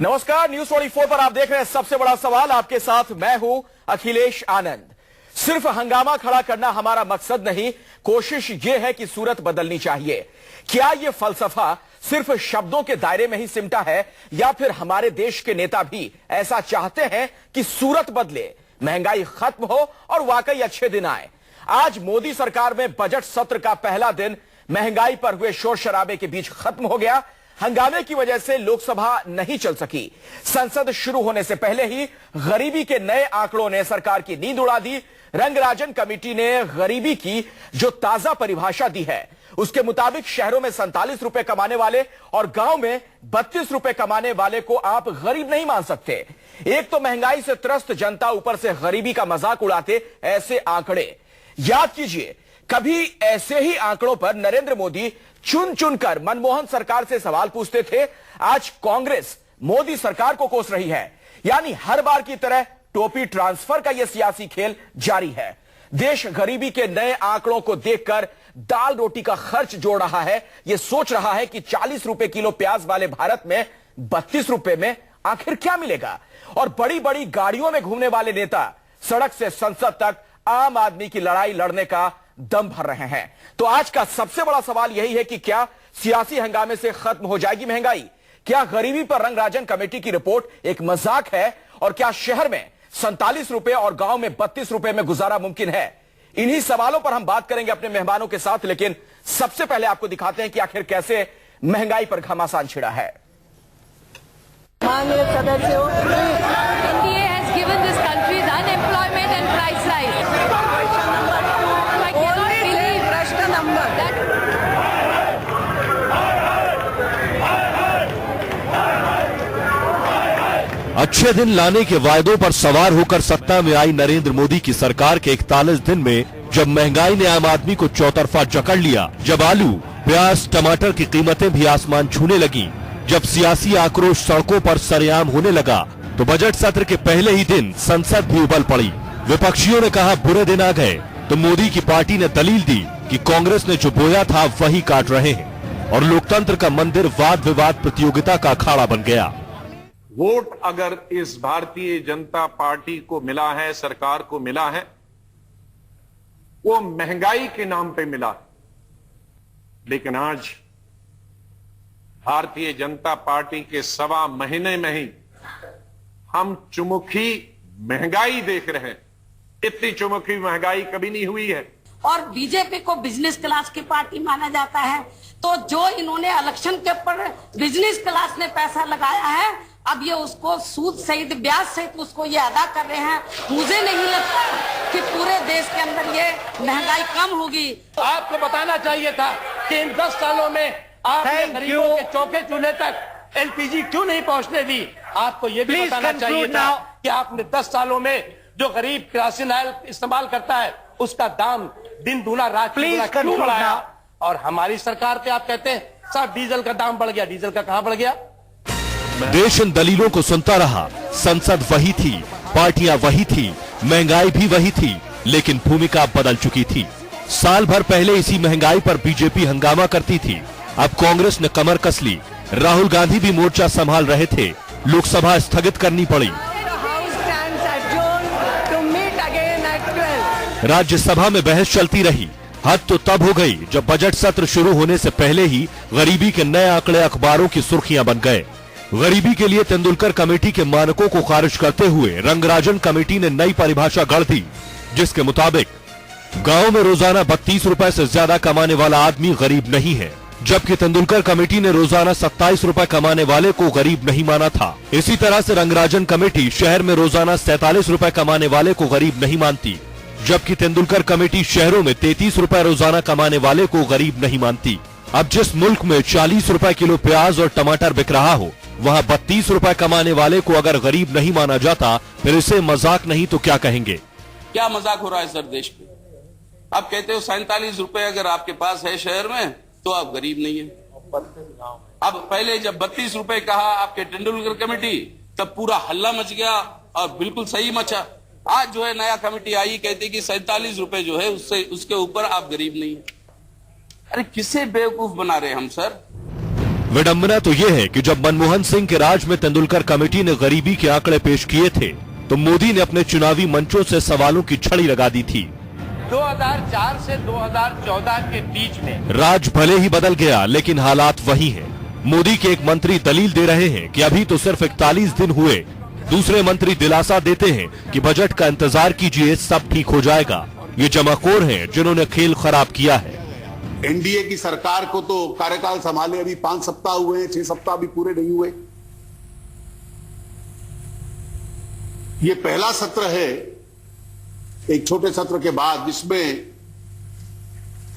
नमस्कार, न्यूज 24 पर आप देख रहे हैं सबसे बड़ा सवाल। आपके साथ मैं हूं अखिलेश आनंद। सिर्फ हंगामा खड़ा करना हमारा मकसद नहीं, कोशिश यह है कि सूरत बदलनी चाहिए। क्या यह फलसफा सिर्फ शब्दों के दायरे में ही सिमटा है या फिर हमारे देश के नेता भी ऐसा चाहते हैं कि सूरत बदले, महंगाई खत्म हो और वाकई अच्छे दिन आए? आज मोदी सरकार में बजट सत्र का पहला दिन महंगाई पर हुए शोर शराबे के बीच खत्म हो गया। हंगामे की वजह से लोकसभा नहीं चल सकी। संसद शुरू होने से पहले ही गरीबी के नए आंकड़ों ने सरकार की नींद उड़ा दी। रंगराजन कमेटी ने गरीबी की जो ताजा परिभाषा दी है, उसके मुताबिक शहरों में 47 रुपए कमाने वाले और गांव में 32 रुपए कमाने वाले को आप गरीब नहीं मान सकते। एक तो महंगाई से त्रस्त जनता, ऊपर से गरीबी का मजाक उड़ाते ऐसे आंकड़े। याद कीजिए, कभी ऐसे ही आंकड़ों पर नरेंद्र मोदी चुन चुनकर मनमोहन सरकार से सवाल पूछते थे। आज कांग्रेस मोदी सरकार को कोस रही है। यानी हर बार की तरह टोपी ट्रांसफर का यह सियासी खेल जारी है। देश गरीबी के नए आंकड़ों को देखकर दाल रोटी का खर्च जोड़ रहा है। यह सोच रहा है कि 40 रुपए किलो प्याज वाले भारत में 32 रुपए में आखिर क्या मिलेगा। और बड़ी बड़ी गाड़ियों में घूमने वाले नेता सड़क से संसद तक आम आदमी की लड़ाई लड़ने का दम भर रहे हैं। तो आज का सबसे बड़ा सवाल यही है कि क्या सियासी हंगामे से खत्म हो जाएगी महंगाई? क्या गरीबी पर रंगराजन कमेटी की रिपोर्ट एक मजाक है? और क्या शहर में 47 रुपए और गांव में 32 रुपए में गुजारा मुमकिन है? इन्हीं सवालों पर हम बात करेंगे अपने मेहमानों के साथ, लेकिन सबसे पहले आपको दिखाते हैं कि आखिर कैसे महंगाई पर घमासान छिड़ा है। माननीय सदस्यों, India has given this country the unemployment and price rise. I cannot believe प्रश्न नंबर that अच्छे दिन लाने के वायदों पर सवार होकर सत्ता में आई नरेंद्र मोदी की सरकार के 41 दिन में जब महंगाई ने आम आदमी को चौतरफा जकड़ लिया, जब आलू, प्याज, टमाटर की कीमतें भी आसमान छूने लगी, जब सियासी आक्रोश सड़कों पर सरेआम होने लगा, तो बजट सत्र के पहले ही दिन संसद भी उबल पड़ी। विपक्षियों ने कहा बुरे दिन आ गए, तो मोदी की पार्टी ने दलील दी कि कांग्रेस ने जो बोया था वही काट रहे हैं, और लोकतंत्र का मंदिर वाद विवाद प्रतियोगिता का अखाड़ा बन गया। वोट अगर इस भारतीय जनता पार्टी को मिला है, सरकार को मिला है, वो महंगाई के नाम पे मिला है। लेकिन आज भारतीय जनता पार्टी के 1.25 महीने में ही हम चुमुखी महंगाई देख रहे हैं। इतनी चुमुखी महंगाई कभी नहीं हुई है। और बीजेपी को बिजनेस क्लास की पार्टी माना जाता है, तो जो इन्होंने इलेक्शन के ऊपर बिजनेस क्लास ने पैसा लगाया है, अब ये उसको सूद सहित, ब्याज सहित उसको ये अदा कर रहे हैं। मुझे नहीं लगता कि पूरे देश के अंदर ये महंगाई कम होगी। आपको बताना चाहिए था कि इन 10 सालों में आपने गरीबों के चौके चूल्हे तक एलपीजी क्यों नहीं पहुंचने दी। आपको ये भी बताना चाहिए था कि आपने 10 सालों में जो गरीब केरोसिन ऑयल इस्तेमाल करता है उसका दाम दिन दूना रात चौगुना क्यों बढ़ाया। और हमारी सरकार पे आप कहते हैं साहब डीजल का दाम बढ़ गया। डीजल का कहां बढ़ गया? देश इन दलीलों को सुनता रहा। संसद वही थी, पार्टियां वही थी, महंगाई भी वही थी, लेकिन भूमिका बदल चुकी थी। साल भर पहले इसी महंगाई पर बीजेपी हंगामा करती थी। अब कांग्रेस ने कमर कस ली। राहुल गांधी भी मोर्चा संभाल रहे थे। लोकसभा स्थगित करनी पड़ी। राज्यसभा में बहस चलती रही। हद तो तब हो गई जब बजट सत्र शुरू होने से पहले ही गरीबी के नए आंकड़े अखबारों की सुर्खियां बन गए। गरीबी के लिए तेंदुलकर कमेटी के मानकों को खारिज करते हुए रंगराजन कमेटी ने नई परिभाषा गढ़ दी, जिसके मुताबिक गांव में रोजाना 32 रुपए से ज्यादा कमाने वाला आदमी गरीब नहीं है, जबकि तेंदुलकर कमेटी ने रोजाना 27 रुपए कमाने वाले को गरीब नहीं माना था। इसी तरह से रंगराजन कमेटी शहर में रोजाना 47 रुपए कमाने वाले को गरीब नहीं मानती, जबकि तेंदुलकर कमेटी शहरों में 33 रुपए रोजाना कमाने वाले को गरीब नहीं मानती। अब जिस मुल्क में 40 रुपए किलो प्याज और टमाटर बिक रहा हो, वहाँ 32 रुपए कमाने वाले को अगर गरीब नहीं माना जाता, फिर इसे मजाक नहीं तो क्या कहेंगे? क्या मजाक हो रहा है सर देश पे? आप कहते हो 47 रुपए अगर आपके पास है शहर में तो आप गरीब नहीं है। अब पहले जब 32 रुपए कहा आपके तेंदुलकर कमेटी, तब पूरा हल्ला मच गया और बिल्कुल सही मचा। आज जो है नया कमेटी आई, कहती कि 47 रुपए जो है उससे उसके ऊपर आप गरीब नहीं है। अरे किसे बेवकूफ बना रहे हम सर? विडंबना तो यह है कि जब मनमोहन सिंह के राज में तेंदुलकर कमेटी ने गरीबी के आंकड़े पेश किए थे तो मोदी ने अपने चुनावी मंचों से सवालों की छड़ी लगा दी थी। 2004 से 2014 के बीच में राज भले ही बदल गया लेकिन हालात वही हैं। मोदी के एक मंत्री दलील दे रहे हैं कि अभी तो सिर्फ 41 दिन हुए, दूसरे मंत्री दिलासा देते हैं कि बजट का इंतजार कीजिए, सब ठीक हो जाएगा। ये जमाखोर हैं जिन्होंने खेल खराब किया है। एनडीए की सरकार को तो कार्यकाल संभाले अभी 5 सप्ताह हुए हैं, 6 सप्ताह भी पूरे नहीं हुए। ये पहला सत्र है एक छोटे सत्र के बाद जिसमें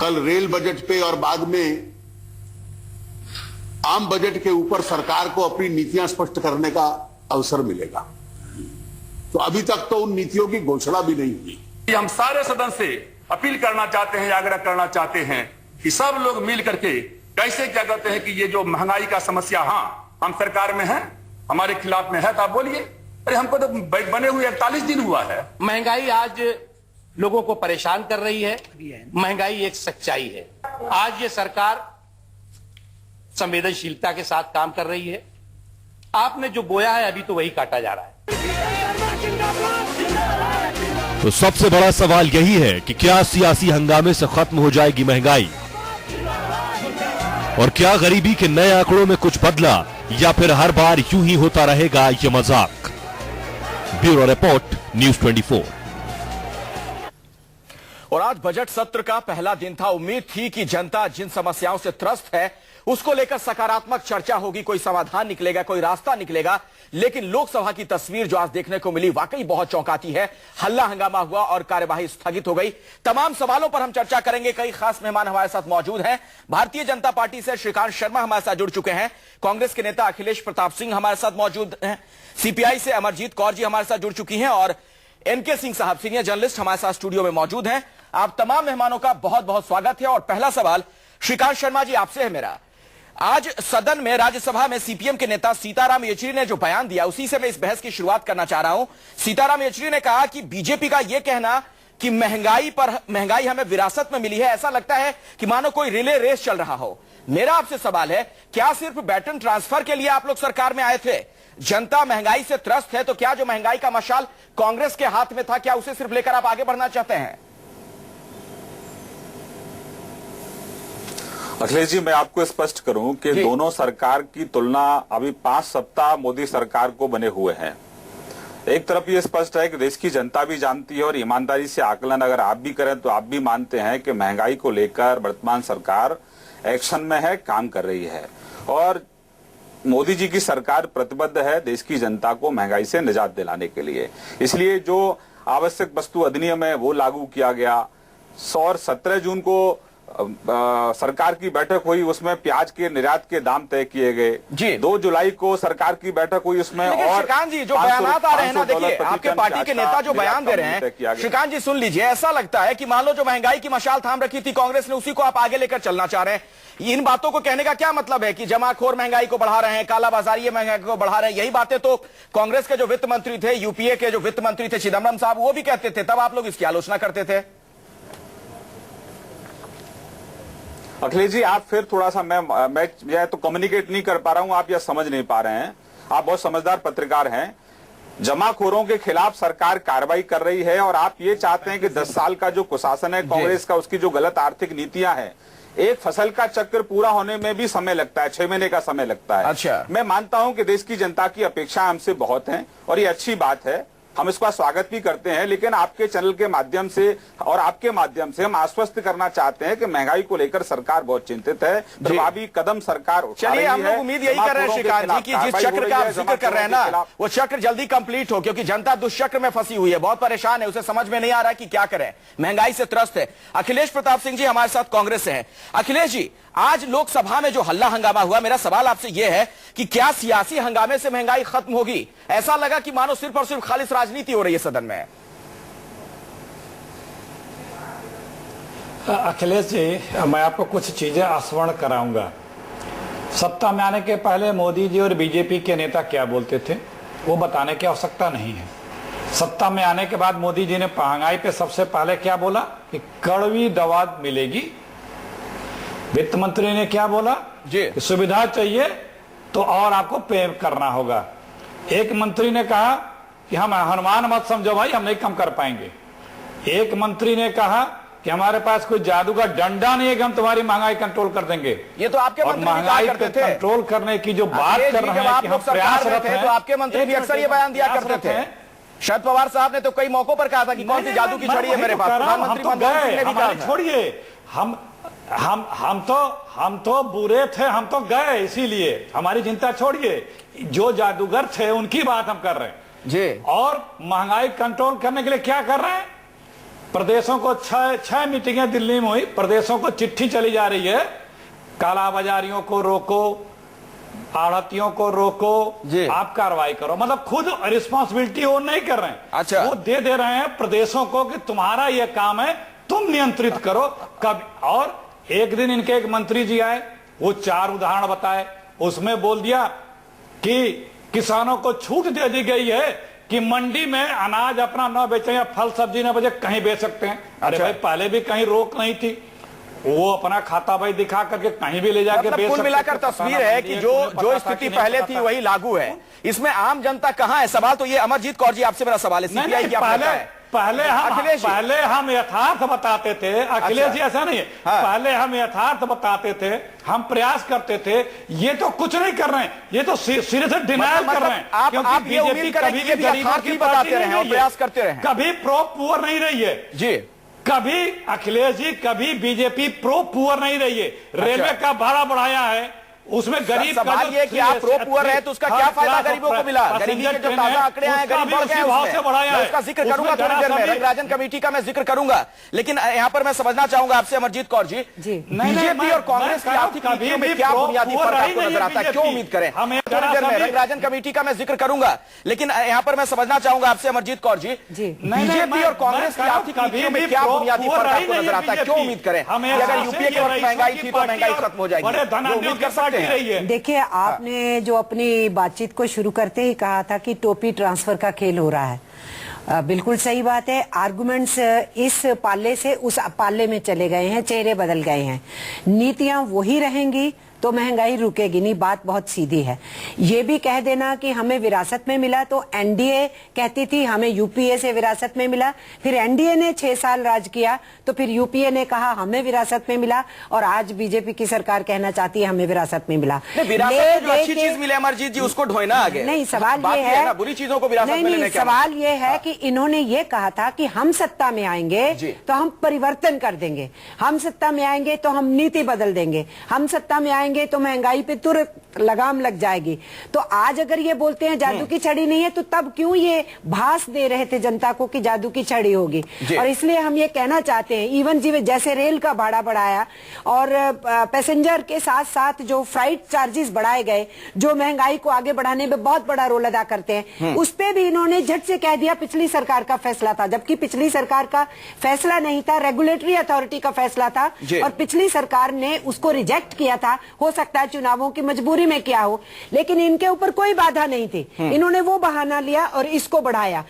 कल रेल बजट पे और बाद में आम बजट के ऊपर सरकार को अपनी नीतियां स्पष्ट करने का अवसर मिलेगा। तो अभी तक तो उन नीतियों की घोषणा भी नहीं हुई। हम सारे सदन से अपील करना चाहते हैं, आग्रह करना चाहते हैं कि सब लोग मिल करके कैसे क्या करते हैं कि ये जो महंगाई का समस्या, हाँ हम सरकार में हैं, हमारे खिलाफ में है तो आप बोलिए। अरे हमको तो बने हुए 41 दिन हुआ है। महंगाई आज लोगों को परेशान कर रही है। महंगाई एक सच्चाई है। आज ये सरकार संवेदनशीलता के साथ काम कर रही है। आपने जो बोया है अभी तो वही काटा जा रहा है। तो सबसे बड़ा सवाल यही है कि क्या सियासी हंगामे से खत्म हो जाएगी महंगाई, और क्या गरीबी के नए आंकड़ों में कुछ बदला, या फिर हर बार यूं ही होता रहेगा ये मजाक। Bureau report, news 24। और आज बजट सत्र का पहला दिन था। उम्मीद थी कि जनता जिन समस्याओं से त्रस्त है उसको लेकर सकारात्मक चर्चा होगी, कोई समाधान निकलेगा, कोई रास्ता निकलेगा। लेकिन लोकसभा की तस्वीर जो आज देखने को मिली वाकई बहुत चौंकाती है। हल्ला हंगामा हुआ और कार्यवाही स्थगित हो गई। तमाम सवालों पर हम चर्चा करेंगे। कई खास मेहमान हमारे साथ मौजूद हैं। भारतीय जनता पार्टी से श्रीकांत शर्मा हमारे साथ जुड़ चुके हैं। कांग्रेस के नेता अखिलेश प्रताप सिंह हमारे साथ मौजूद हैं। सीपीआई से अमरजीत कौर जी हमारे साथ जुड़ चुकी हैं और एनके सिंह साहब सीनियर जर्नलिस्ट हमारे साथ स्टूडियो में मौजूद हैं। आप तमाम मेहमानों का बहुत बहुत स्वागत है। और पहला सवाल श्रीकांत शर्मा जी आपसे है मेरा। आज सदन में, राज्यसभा में सीपीएम के नेता सीताराम येचुरी ने जो बयान दिया उसी से मैं इस बहस की शुरुआत करना चाह रहा हूं। सीताराम येचुरी ने कहा कि बीजेपी का यह कहना कि महंगाई हमें विरासत में मिली है, ऐसा लगता है कि मानो कोई रिले रेस चल रहा हो। मेरा आपसे सवाल है, क्या सिर्फ बैटन ट्रांसफर के लिए आप लोग सरकार में आए थे? जनता महंगाई से त्रस्त है तो क्या जो महंगाई का मशाल कांग्रेस के हाथ में था, क्या उसे सिर्फ लेकर आप आगे बढ़ना चाहते हैं? अखिलेश जी, मैं आपको स्पष्ट करूं कि दोनों सरकार की तुलना अभी 5 सप्ताह मोदी सरकार को बने हुए हैं। एक तरफ ये स्पष्ट है कि देश की जनता भी जानती है और ईमानदारी से आकलन अगर आप भी करें तो आप भी मानते हैं कि महंगाई को लेकर वर्तमान सरकार एक्शन में है, काम कर रही है और मोदी जी की सरकार प्रतिबद्ध है देश की जनता को महंगाई से निजात दिलाने के लिए। इसलिए जो आवश्यक वस्तु अधिनियम है वो लागू किया गया और 17 जून को सरकार की बैठक हुई, उसमें प्याज के निर्यात के दाम तय किए गए। 2 जुलाई को सरकार की बैठक हुई, उसमें और श्रीकांत जी जो बयानात आ रहे हैं ना, देखिए आपके पार्टी के नेता जो बयान दे रहे हैं, श्रीकांत जी सुन लीजिए, ऐसा लगता है कि मान लो जो महंगाई की मशाल थाम रखी थी कांग्रेस ने, उसी को आप आगे लेकर चलना चाह रहे हैं। इन बातों को कहने का क्या मतलब है कि जमाखोर महंगाई को बढ़ा रहे हैं, कालाबाजारी महंगाई को बढ़ा रहे हैं? यही बातें तो कांग्रेस के जो वित्त मंत्री थे, यूपीए के जो वित्त मंत्री थे चिदम्बरम साहब, वो भी कहते थे, तब आप लोग इसकी आलोचना करते थे। अखिलेश जी, आप फिर थोड़ा सा मैं यह तो कम्युनिकेट नहीं कर पा रहा हूं, आप यह समझ नहीं पा रहे हैं। आप बहुत समझदार पत्रकार हैं। जमाखोरों के खिलाफ सरकार कार्रवाई कर रही है और आप ये चाहते हैं कि 10 साल का जो कुशासन है कांग्रेस का, उसकी जो गलत आर्थिक नीतियां हैं, एक फसल का चक्र पूरा होने में भी समय लगता है, 6 महीने का समय लगता है। अच्छा, मैं मानता हूं कि देश की जनता की अपेक्षा हमसे बहुत है और ये अच्छी बात है, हम इसका स्वागत भी करते हैं। लेकिन आपके चैनल के माध्यम से और आपके माध्यम से हम आश्वस्त करना चाहते हैं कि महंगाई को लेकर सरकार बहुत चिंतित है, प्रभावी कदम सरकार उठा रही है। हम लोग उम्मीद यही कर रहे हैं श्रीकांत जी कि जिस चक्र का आप जिक्र कर रहे हैं ना, वो चक्र जल्दी कंप्लीट हो, क्योंकि जनता दुष्चक्र में फंसी हुई है, बहुत परेशान है, उसे समझ में नहीं आ रहा है कि क्या करें, महंगाई से त्रस्त है। अखिलेश प्रताप सिंह जी हमारे साथ कांग्रेस से हैं। अखिलेश जी, आज लोकसभा में जो हल्ला हंगामा हुआ, मेरा सवाल आपसे यह है कि क्या सियासी हंगामे से महंगाई खत्म होगी? ऐसा लगा कि मानो सिर्फ और सिर्फ खालिस राजनीति हो रही है सदन में। अखिलेश जी, मैं आपको कुछ चीजें स्मरण कराऊंगा। सत्ता में आने के पहले मोदी जी और बीजेपी के नेता क्या बोलते थे वो बताने की आवश्यकता नहीं है। सत्ता में आने के बाद मोदी जी ने महंगाई पे सबसे पहले क्या बोला कि कड़वी दवा मिलेगी, वित्त मंत्री ने क्या बोला जी, सुविधा चाहिए तो और आपको पे करना होगा। एक मंत्री ने कहा कि हम हनुमान मत समझो भाई, हम नहीं कम कर पाएंगे। एक मंत्री ने कहा कि हमारे पास कोई जादू का डंडा नहीं है कि हम तुम्हारी महंगाई कंट्रोल कर देंगे। ये तो आपके मंत्री भी कहा महंगाई करते थे। कंट्रोल करने की जो बात कर रहे हैं कि हम प्रयासरत हैं, तो आपके मंत्री भी अक्सर ये बयान दिया करते थे। शरद पवार साहब ने तो कई मौकों पर कहा था कि कौन सी जादू की छड़ी है मेरे पास। प्रधानमंत्री मनमोहन सिंह ने भी कहा था। छोड़िए, हम तो बुरे थे, हम तो गए, इसीलिए हमारी चिंता छोड़िए। जो जादूगर थे उनकी बात हम कर रहे हैं जी। और महंगाई कंट्रोल करने के लिए क्या कर रहे हैं? प्रदेशों को छह मीटिंगें दिल्ली में हुई, प्रदेशों को चिट्ठी चली जा रही है, कालाबाजारियों को रोको, आढ़तियों को रोको, आप कार्रवाई करो। मतलब खुद रिस्पॉन्सिबिलिटी वो नहीं कर रहे हैं। अच्छा, वो दे रहे हैं प्रदेशों को कि तुम्हारा ये काम है, तुम नियंत्रित करो। और एक दिन इनके एक मंत्री जी आए, वो 4 उदाहरण बताए, उसमें बोल दिया कि किसानों को छूट दे दी गई है कि मंडी में अनाज अपना न बेचें या फल सब्जी न बेचे, कहीं बेच सकते हैं। अरे भाई, पहले भी कहीं रोक नहीं थी, वो अपना खाता भाई दिखा करके कहीं भी ले जाके बेच। कुल मिलाकर तस्वीर है कि जो स्थिति पहले थी वही लागू है। इसमें आम जनता कहां है? सवाल तो ये, अमरजीत कौर जी आपसे मेरा सवाल है, सीपीआई की पहले हम यथार्थ बताते थे। अखिलेश जी ऐसा नहीं है, पहले हम यथार्थ बताते थे, हम प्रयास करते थे। ये तो कुछ नहीं कर रहे हैं, ये तो सिरे से डिनायल कर रहे हैं। आप बीजेपी कभी भी गरीबों की बताते रहे और प्रयास करते रहे, कभी प्रो पुअर नहीं रही है जी। कभी अखिलेश जी, कभी बीजेपी प्रो पुअर नहीं रही है। रेलवे का भाड़ा बढ़ाया है, उसमें गरीब सवाल ये कि आप प्रो पुअर है तो उसका क्या फायदा गरीबों को मिला? गरीबी के जो ताजा आंकड़े आए, गरीब बढ़ गए, उसका जिक्र करूंगा थोड़ी देर में, रंगराजन कमेटी का मैं जिक्र करूंगा। लेकिन यहाँ पर मैं समझना चाहूंगा आपसे अमरजीत कौर जी, बीजेपी और कांग्रेस की आर्थिक नीतियों में क्या बुनियादी फर्क आपको नजर आता है? क्यों उम्मीद करें? थोड़ी देर में रंगराजन कमेटी का मैं जिक्र करूंगा, लेकिन यहाँ पर मैं समझना चाहूंगा आपसे अमरजीत कौर जी, बीजेपी और कांग्रेस की आर्थिक नीतियों में क्या बुनियादी फर्क आपको नजर आता है? क्यों उम्मीद करें अगर यूपीए के वक्त महंगाई थी तो महंगाई खत्म हो जाएगी? उम्मीद कर सकते हैं। देखिए, आपने जो अपनी बातचीत को शुरू करते ही कहा था कि टोपी ट्रांसफर का खेल हो रहा है, बिल्कुल सही बात है। आर्गुमेंट्स इस पाले से उस पाले में चले गए हैं, चेहरे बदल गए हैं। नीतियां वही रहेंगी तो महंगाई रुकेगी नहीं। बात बहुत सीधी है। ये भी कह देना कि हमें विरासत में मिला, तो एनडीए कहती थी हमें यूपीए से विरासत में मिला, फिर एनडीए ने 6 साल राज किया तो फिर यूपीए ने कहा हमें विरासत में मिला, और आज बीजेपी की सरकार कहना चाहती है हमें विरासत में मिला। विरासत में अच्छी चीज मिले अमरजीत जी, उसको ढोना आगे नहीं। सवाल ये है, बुरी चीजों को विरासत में लेने का सवाल ये है कि इन्होंने ये कहा था कि हम सत्ता में आएंगे तो हम परिवर्तन कर देंगे, हम सत्ता में आएंगे तो हम नीति बदल देंगे, हम सत्ता में आएंगे तो महंगाई पे तुरंत लगाम लग जाएगी। तो आज अगर ये बोलते हैं जादू की छड़ी नहीं है, तो तब क्यों ये भास दे रहे थे जनता को कि जादू की छड़ी होगी? और इसलिए हम ये कहना चाहते हैं, इवन जी जैसे रेल का भाड़ा बढ़ाया और पैसेंजर के साथ साथ जो फ्लाइट चार्जेस बढ़ाए गए, जो महंगाई को आगे बढ़ाने में बहुत बड़ा रोल अदा करते हैं, उस पे भी इन्होंने झट से कह दिया पिछली सरकार का फैसला था, जबकि पिछली सरकार का फैसला नहीं था, रेगुलेटरी अथॉरिटी का फैसला था और पिछली सरकार ने उसको रिजेक्ट किया था। हो सकता है चुनावों की मजबूरी में क्या हो, लेकिन इनके ऊपर कोई बाधा नहीं थी। इन्होंने वो बहाना लिया और इसको बढ़ाया।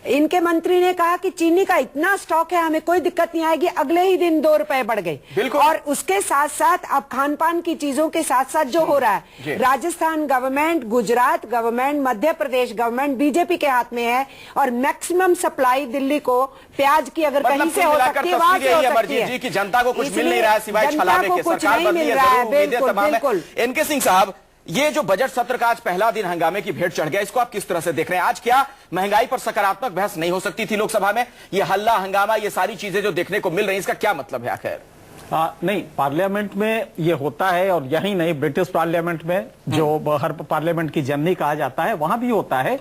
इनके मंत्री ने कहा कि चीनी का इतना स्टॉक है, हमें कोई दिक्कत नहीं आएगी, अगले ही दिन 2 रुपए बढ़ गए। और उसके साथ साथ अब खान पान की चीजों के साथ साथ जो हो रहा है, Rajasthan government, Gujarat government, Madhya Pradesh government BJP के हाथ में है, और मैक्सिमम सप्लाई दिल्ली को प्याज की अगर कहीं से हो सकती है वहां से हो सकती है। कि जनता को कुछ मिल नहीं रहा है सिवाय छलावे के, सरकार बदली है, बिल्कुल। एनके सिंह साहब, ये जो बजट सत्र का आज पहला दिन हंगामे की भेंट चढ़ गया, इसको आप किस तरह से देख रहे हैं? आज क्या महंगाई पर सकारात्मक बहस नहीं हो सकती थी लोकसभा में? ये हल्ला हंगामा, ये सारी चीजें जो देखने को मिल रही है, इसका क्या मतलब है आखिर? नहीं, पार्लियामेंट में ये होता है, और यही नहीं, ब्रिटिश पार्लियामेंट में जो हर पार्लियामेंट की जननी कहा जाता है, वहां भी होता है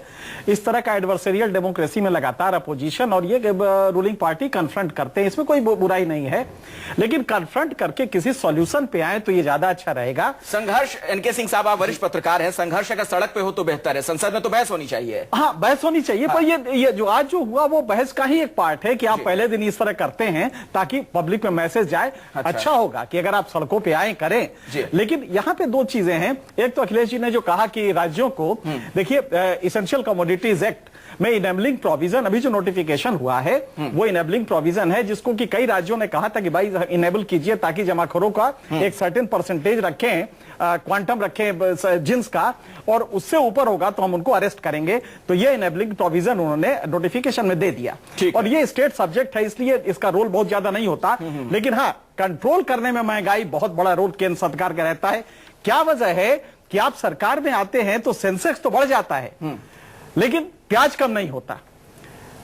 इस तरह का एडवर्सरियल डेमोक्रेसी में लगातार अपोजिशन और ये रूलिंग पार्टी कन्फ्रंट करते हैं, इसमें कोई बुराई नहीं है, लेकिन कन्फ्रंट करके किसी सॉल्यूशन पे आए तो ये ज्यादा अच्छा रहेगा। संघर्ष, एनके सिंह साहब आप वरिष्ठ पत्रकार हैं, संघर्ष अगर सड़क पे हो तो बेहतर है, संसद में तो बहस होनी चाहिए। हाँ, बहस होनी चाहिए, पर ये जो आज जो हुआ वो बहस का ही एक पार्ट है कि आप पहले दिन इस तरह करते हैं ताकि पब्लिक में मैसेज जाए। अच्छा होगा कि अगर आप सड़कों पे आए करें। लेकिन यहाँ पे दो चीजें हैं। एक तो अखिलेश जी ने जो कहा कि राज्यों को, देखिए इसेंशियल कमोडिटीज एक्ट में इनेबलिंग प्रोविजन, अभी जो नोटिफिकेशन हुआ है वो इनेबलिंग प्रोविजन है, जिसको कि कई राज्यों ने कहा था कि भाई इनेबल कीजिए ताकि जमाखोरों का एक सर्टेन परसेंटेज रखें, क्वांटम रखें जिन्स का, और उससे ऊपर होगा तो हम उनको अरेस्ट करेंगे। तो ये इनेबलिंग प्रोविजन उन्होंने नोटिफिकेशन में दे दिया, और ये स्टेट सब्जेक्ट है इसलिए इसका रोल बहुत ज्यादा नहीं होता। लेकिन हाँ, कंट्रोल करने में महंगाई बहुत बड़ा रोल केंद्र सरकार का रहता है। क्या वजह है कि आप सरकार में आते हैं तो सेंसेक्स तो बढ़ जाता है लेकिन प्याज कम नहीं होता।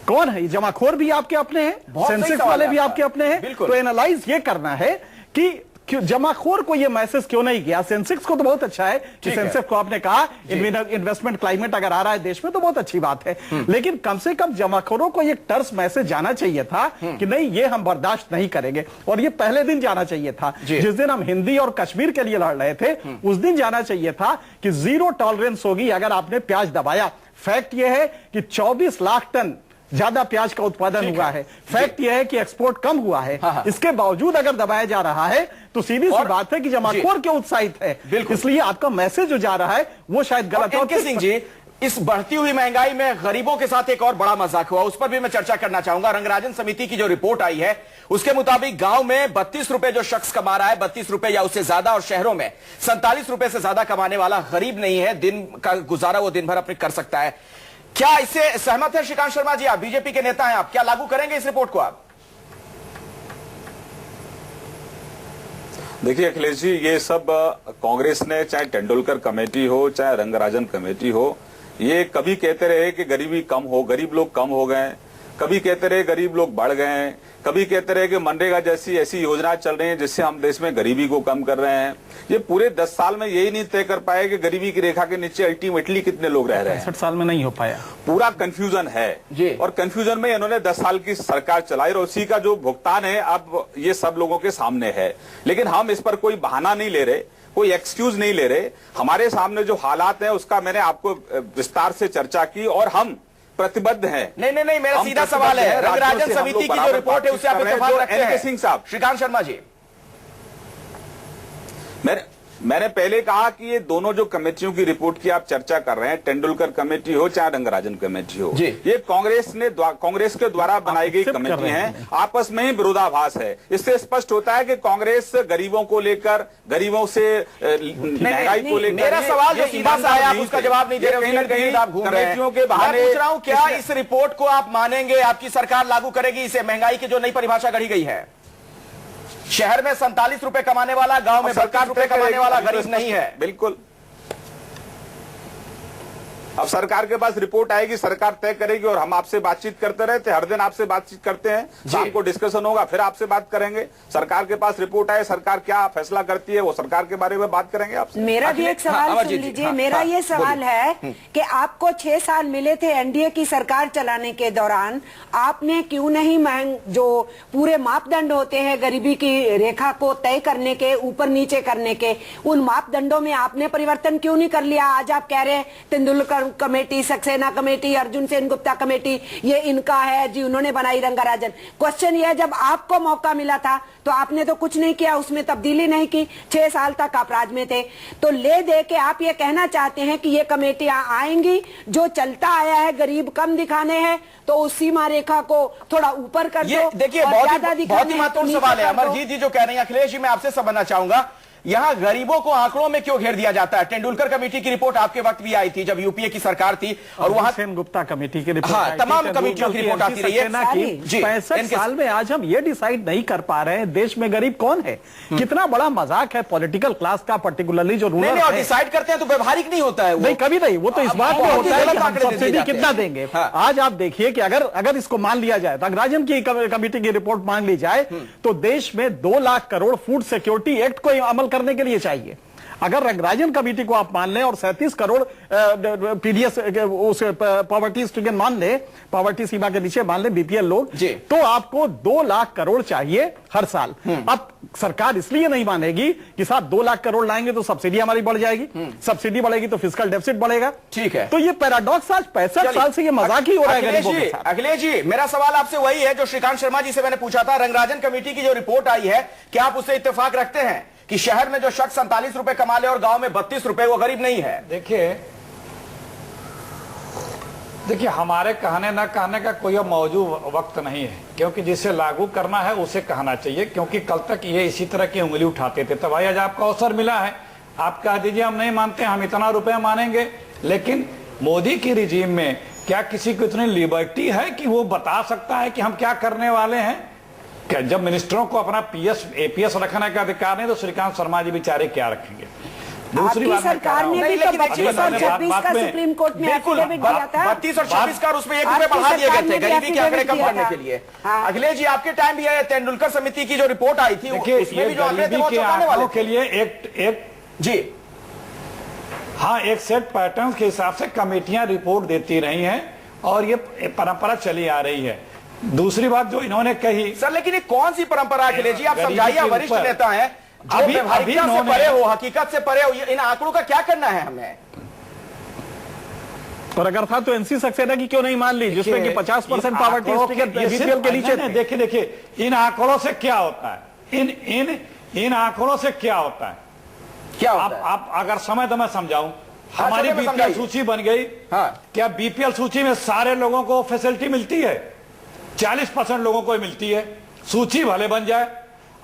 कौन है? जमाखोर भी आपके अपने हैं, सेंसेक्स वाले भी आपके अपने हैं। तो एनालाइज ये करना है कि जमाखोर को ये मैसेज क्यों नहीं गया। सेंसेक्स को तो बहुत अच्छा है कि सेंसेक्स को आपने कहा इन्वेस्टमेंट क्लाइमेट अगर आ रहा है देश में तो बहुत अच्छी बात है, लेकिन कम से कम जमाखोरों को ये टर्स मैसेज जाना चाहिए था कि नहीं, ये हम बर्दाश्त नहीं करेंगे। और ये पहले दिन जाना चाहिए था, जिस दिन हम हिंदी और कश्मीर के लिए लड़ रहे थे, उस दिन जाना चाहिए था कि 0 टॉलरेंस होगी अगर आपने प्याज दबाया। फैक्ट यह है कि 24 लाख टन ज्यादा प्याज का उत्पादन हुआ है। फैक्ट यह है कि एक्सपोर्ट कम हुआ है। इसके बावजूद अगर दबाया जा रहा है तो सीधी सी बात है कि जमाखोर क्यों उत्साहित है। इसलिए आपका मैसेज जो जा रहा है वो शायद गलत है। सिंह जी, इस बढ़ती हुई महंगाई में गरीबों के साथ एक और बड़ा मजाक हुआ, उस पर भी मैं चर्चा करना चाहूंगा। रंगराजन समिति की जो रिपोर्ट आई है उसके मुताबिक गांव में 32 रुपए जो शख्स कमा रहा है, 32 रुपए या उससे ज्यादा, और शहरों में 47 रुपए से ज्यादा कमाने वाला गरीब नहीं है। दिन का गुजारा वो दिन भर अपने कर सकता है। क्या इससे सहमत है श्रीकांत शर्मा जी? आप बीजेपी के नेता हैं, आप क्या लागू करेंगे इस रिपोर्ट को? आप देखिए अखिलेश जी, ये सब कांग्रेस ने, चाहे तेंदुलकर कमेटी हो चाहे रंगराजन कमेटी हो, ये कभी कहते रहे कि गरीबी कम हो, गरीब लोग कम हो गए, कभी कहते रहे गरीब लोग बढ़ गए, कभी कहते रहे कि मनरेगा जैसी ऐसी योजना चल रही है जिससे हम देश में गरीबी को कम कर रहे हैं। ये पूरे 10 साल में यही नहीं तय कर पाए कि गरीबी की रेखा के नीचे अल्टीमेटली कितने लोग रह रहे हैं। 65 साल में नहीं हो पाया। पूरा कंफ्यूजन है और कंफ्यूजन में इन्होंने 10 साल की सरकार चलाई और उसी का जो भुगतान है अब ये सब लोगों के सामने है। लेकिन हम इस पर कोई बहाना नहीं ले रहे, कोई एक्सक्यूज नहीं ले रहे। हमारे सामने जो हालात है उसका मैंने आपको विस्तार से चर्चा की और हम प्रतिबद्ध हैं। नहीं, मेरा सीधा सवाल है, रंगराजन समिति की जो रिपोर्ट है उससे आप इत्तेफाक रखते हैं? सिंह साहब, श्रीकांत शर्मा जी, मैंने पहले कहा कि ये दोनों जो कमेटियों की रिपोर्ट की आप चर्चा कर रहे हैं, तेंदुलकर कमेटी हो चाहे रंगराजन कमेटी हो, ये कांग्रेस के द्वारा बनाई गई कमेटी है, आपस में ही विरोधाभास है। इससे स्पष्ट होता है कि कांग्रेस गरीबों को लेकर, गरीबों से महंगाई को लेकर, मेरा सवाल जो सीधा सा है आप उसका जवाब नहीं दे रहे, कहीं ना कहीं आप घूम रहे हैं। के बहाने पूछ रहा हूं, क्या इस रिपोर्ट को आप मानेंगे? आपकी सरकार लागू करेगी इसे? महंगाई की जो नई परिभाषा गढ़ी गई है, शहर में 47 रुपए कमाने वाला, गांव में 32 रुपए कमाने वाला गरीब नहीं है। बिल्कुल। अब सरकार के पास रिपोर्ट आएगी, सरकार तय करेगी और हम आपसे बातचीत करते रहते, हर दिन आपसे बातचीत करते हैं, शाम को डिस्कशन होगा, फिर आपसे बात करेंगे। सरकार के पास रिपोर्ट आए, सरकार क्या फैसला करती है वो सरकार के बारे में बात करेंगे आपसे। मेरा भी एक सवाल सुन लीजिए। मेरा ये सवाल है कि आपको 6 साल मिले थे एनडीए की सरकार चलाने के दौरान, आपने क्यों नहीं जो पूरे मापदंड होते हैं गरीबी की रेखा को तय करने के, ऊपर नीचे करने के, उन मापदंडों में आपने परिवर्तन क्यों नहीं कर लिया? आज आप कह रहे हैं Tendulkar committee, Saxena committee, Arjun Sen Gupta committee ये इनका है जी, उन्होंने बनाई रंगराजन। क्वेश्चन ये है, जब आपको मौका मिला था तो आपने तो कुछ नहीं किया, उसमें तब्दीली नहीं की। 6 साल तक आप राज में थे, तो ले दे के आप ये कहना चाहते हैं कि ये कमेटियां आएंगी, जो चलता आया है गरीब कम दिखाने हैं तो उस सीमा रेखा को थोड़ा ऊपर कर दो। देखिए बहुत ही महत्वपूर्ण सवाल है। अमरजीत जी जो कह रहे हैं, अखिलेश जी मैं आपसे समझना चाहूंगा, यहां गरीबों को आंकड़ों में क्यों घेर दिया जाता है? तेंदुलकर कमेटी की रिपोर्ट आपके वक्त भी आई थी जब यूपीए की सरकार थी, और वहां सेन गुप्ता कमेटी की रिपोर्ट, हाँ, तमाम कमेटियों की रिपोर्ट आती रही है। 65 साल में आज हम ये डिसाइड नहीं कर पा रहे हैं देश में गरीब कौन है। कितना बड़ा मजाक है पॉलिटिकल क्लास का, पर्टिकुलरली जो रूरल है। डिसाइड करते हैं तो व्यवहारिक नहीं होता है, नहीं कभी नहीं। वो तो इस बात में होता है कि हम सब्सिडी कितना देंगे। आज आप देखिए कि अगर इसको मान लिया जाए, रंगराजन की कमेटी की रिपोर्ट मान ली जाए, तो देश में 2 lakh crore food security act को अमल करने के लिए चाहिए। अगर रंगराजन कमेटी को आप मान लें और 37 करोड़ पीडीएस उस पॉवर्टी स्ट्रिकन मान ले, पॉवर्टी सीमा के नीचे मान ले बीपीएल लोग, तो आपको 2 लाख करोड़ चाहिए हर साल। अब सरकार इसलिए नहीं मानेगी कि साहब 2 लाख करोड़ लाएंगे तो सब्सिडी हमारी बढ़ जाएगी, सब्सिडी बढ़ेगी तो फिस्कल डेफिसिट बढ़ेगा। ठीक है, तो ये पैराडॉक्स आज 65 साल से ये मजाक ही हो रहा है गरीबों के साथ। अखिलेश जी, मेरा सवाल आपसे वही है जो श्रीकांत शर्मा जी से मैंने पूछा था। रंगराजन कमेटी की जो रिपोर्ट आई है, क्या आप उससे इत्तेफाक रखते हैं कि शहर में जो शख्स 47 रुपए कमा ले और गांव में 32 रुपए, वो गरीब नहीं है? देखिए हमारे कहने न कहने का कोई मौजूद वक्त नहीं है, क्योंकि जिसे लागू करना है उसे कहना चाहिए, क्योंकि कल तक ये इसी तरह की उंगली उठाते थे। तब आज आपको अवसर मिला है, आप कह दीजिए हम नहीं मानते, हम इतना रुपया मानेंगे। लेकिन मोदी की रिजीम में क्या किसी को इतनी लिबर्टी है कि वो बता सकता है कि हम क्या करने वाले हैं? क्या जब मिनिस्टरों को अपना पीएस एपीएस रखने का अधिकार नहीं, तो श्रीकांत शर्मा जी बेचारे क्या रखेंगे? दूसरी बात सरकार ने भी तो 32 और 26 का सुप्रीम कोर्ट में एफिडेविट दिया था। 32 और 26 का, उसमें 1 रुपए बढ़ा दिए गए थे गरीबी के आंकड़े कम करने के लिए। अखिलेश जी, आपके टाइम भी है तेंदुलकर समिति की जो रिपोर्ट आई थी, उसमें भी जो आंकड़े थे वो चौंकाने वाले के लिए एक जी हाँ, एक सेट पैटर्न के हिसाब से कमेटियां रिपोर्ट देती रही हैं और ये परंपरा चली आ रही है। दूसरी बात जो इन्होंने कही सर, लेकिन ये कौन सी परंपरा है अखिलेश जी? आप समझाइए, वरिष्ठ नेता हैं, अभी से परे हो, हकीकत से परे हो, इन आंकड़ों का क्या करना है हमें? पर अगर था तो एनसी सक्सेना की क्यों नहीं मान ली, जिसमें कि 50% पॉवर्टी बीपीएल के नीचे? देखिए इन आंकड़ों से क्या होता है, इन आंकड़ों से क्या होता है, क्या होता है? आप अगर समय तो मैं समझाऊं। हमारी बीपीएल सूची बन गई। क्या बीपीएल सूची में सारे लोगों को फैसिलिटी मिलती है? 40% लोगों को मिलती है। सूची भले बन जाए,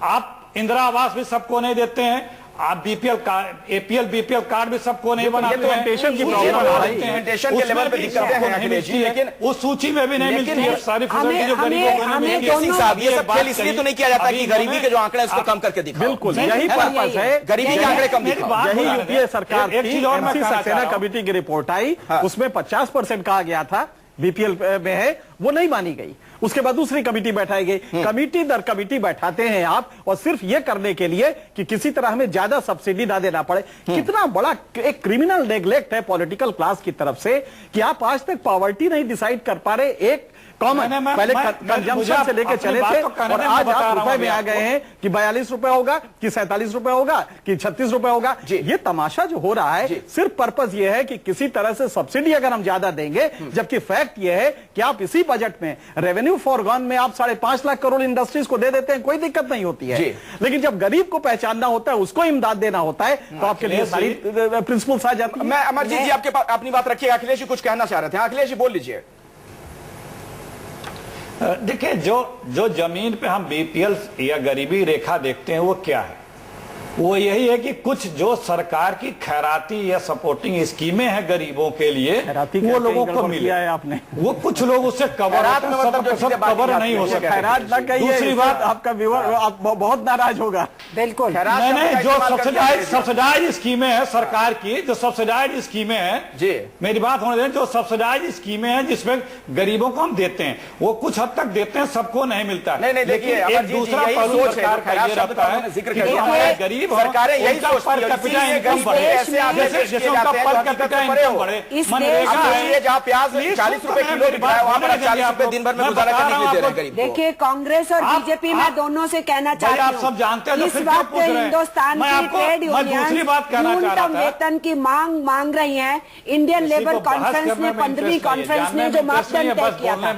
आप इंदिरा आवास भी सबको नहीं देते हैं, आप BPL card, APL BPL card भी सबको नहीं बनाते हैं। इम्प्लीमेंटेशन की प्रॉब्लम आ रही है, इम्प्लीमेंटेशन के लेवल पे दिक्कतें हैं अखिलेश जी, लेकिन उस सूची में भी नहीं मिलती है सारी फैसिलिटी जो गरीबों को मिलती है। ये सब खेल इसलिए तो नहीं किया जाता कि गरीबी के जो आंकड़े उसको कम करके दिखाओ। बिल्कुल यही पर्पस है, गरीबी के आंकड़े कम दिखाओ। यही यूपीए सरकार की एनसी सक्सेना कमेटी की रिपोर्ट आई, उसमें 50% कहा गया था बीपीएल में है, वो नहीं मानी गई। उसके बाद दूसरी कमेटी बैठाई गई। कमेटी दर कमेटी बैठाते हैं आप, और सिर्फ ये करने के लिए कि किसी तरह हमें ज्यादा सब्सिडी ना देना पड़े। कितना बड़ा एक क्रिमिनल नेग्लेक्ट है पॉलिटिकल क्लास की तरफ से कि आप आज तक पॉवर्टी नहीं डिसाइड कर पा रहे। एक कॉमन पहले कंजम्पशन से लेके चले थे और आज आप रुपए में आ गए हैं कि 42 रुपए होगा कि 47 रुपए होगा कि 36 रुपए होगा। ये तमाशा जो हो रहा है, सिर्फ पर्पस ये है कि किसी तरह से सब्सिडी अगर हम ज्यादा देंगे, जबकि फैक्ट ये है कि आप इसी बजट में रेवेन्यू फॉरगॉन में आप 5.5 लाख करोड़ इंडस्ट्रीज को दे देते हैं, कोई दिक्कत नहीं होती है। लेकिन जब गरीब को पहचानना होता है, उसको इमदाद देना होता है, तो आपके लिए सारी प्रिंसिपल्स आ जाती है। मैं अमरजीत जी आपके पास अपनी बात रखिएगा। अखिलेश जी कुछ कहना चाह रहे थे, अखिलेश जी बोल लीजिए। देखिए जो जमीन पे हम बीपीएल या गरीबी रेखा देखते हैं वो क्या है? वो यही है कि कुछ जो सरकार की खैराती या सपोर्टिंग स्कीमें हैं गरीबों के लिए, वो लोगों को मिले है। आपने वो कुछ लोग उससे कवर कवर नहीं हो सकता। खैरात ना कहिए, दूसरी बात आपका व्यूअर आप बहुत नाराज होगा। बिल्कुल नहीं, जो सब्सिडाइज स्कीमें हैं सरकार की, जो सब्सिडाइज स्कीमें हैं, मेरी बात होने दें, जो सब्सिडाइज स्कीमें हैं जिसमें गरीबों को हम देते हैं, वो कुछ हद तक देते हैं, सबको नहीं मिलता है। नहीं, देखिए एक दूसरा पहलू सरकार का ये रहता है, गरीब सरकारें यही सोचती है जहाँ प्याज 40 रुपए किलो बिक रहा है, वहाँ पर 40 रुपए दिन भर में गुजारा करने के लिए दे रहे हैं गरीब को। देखिए कांग्रेस और बीजेपी में दोनों से कहना चाहती हूँ, आप सब जानते हैं, इस वक्त हिंदुस्तान की ट्रेड यूनियन न्यूनतम वेतन की मांग रही है। इंडियन लेबर कॉन्फ्रेंस ने 15वीं कॉन्फ्रेंस ने जो मापदंड तय किया था,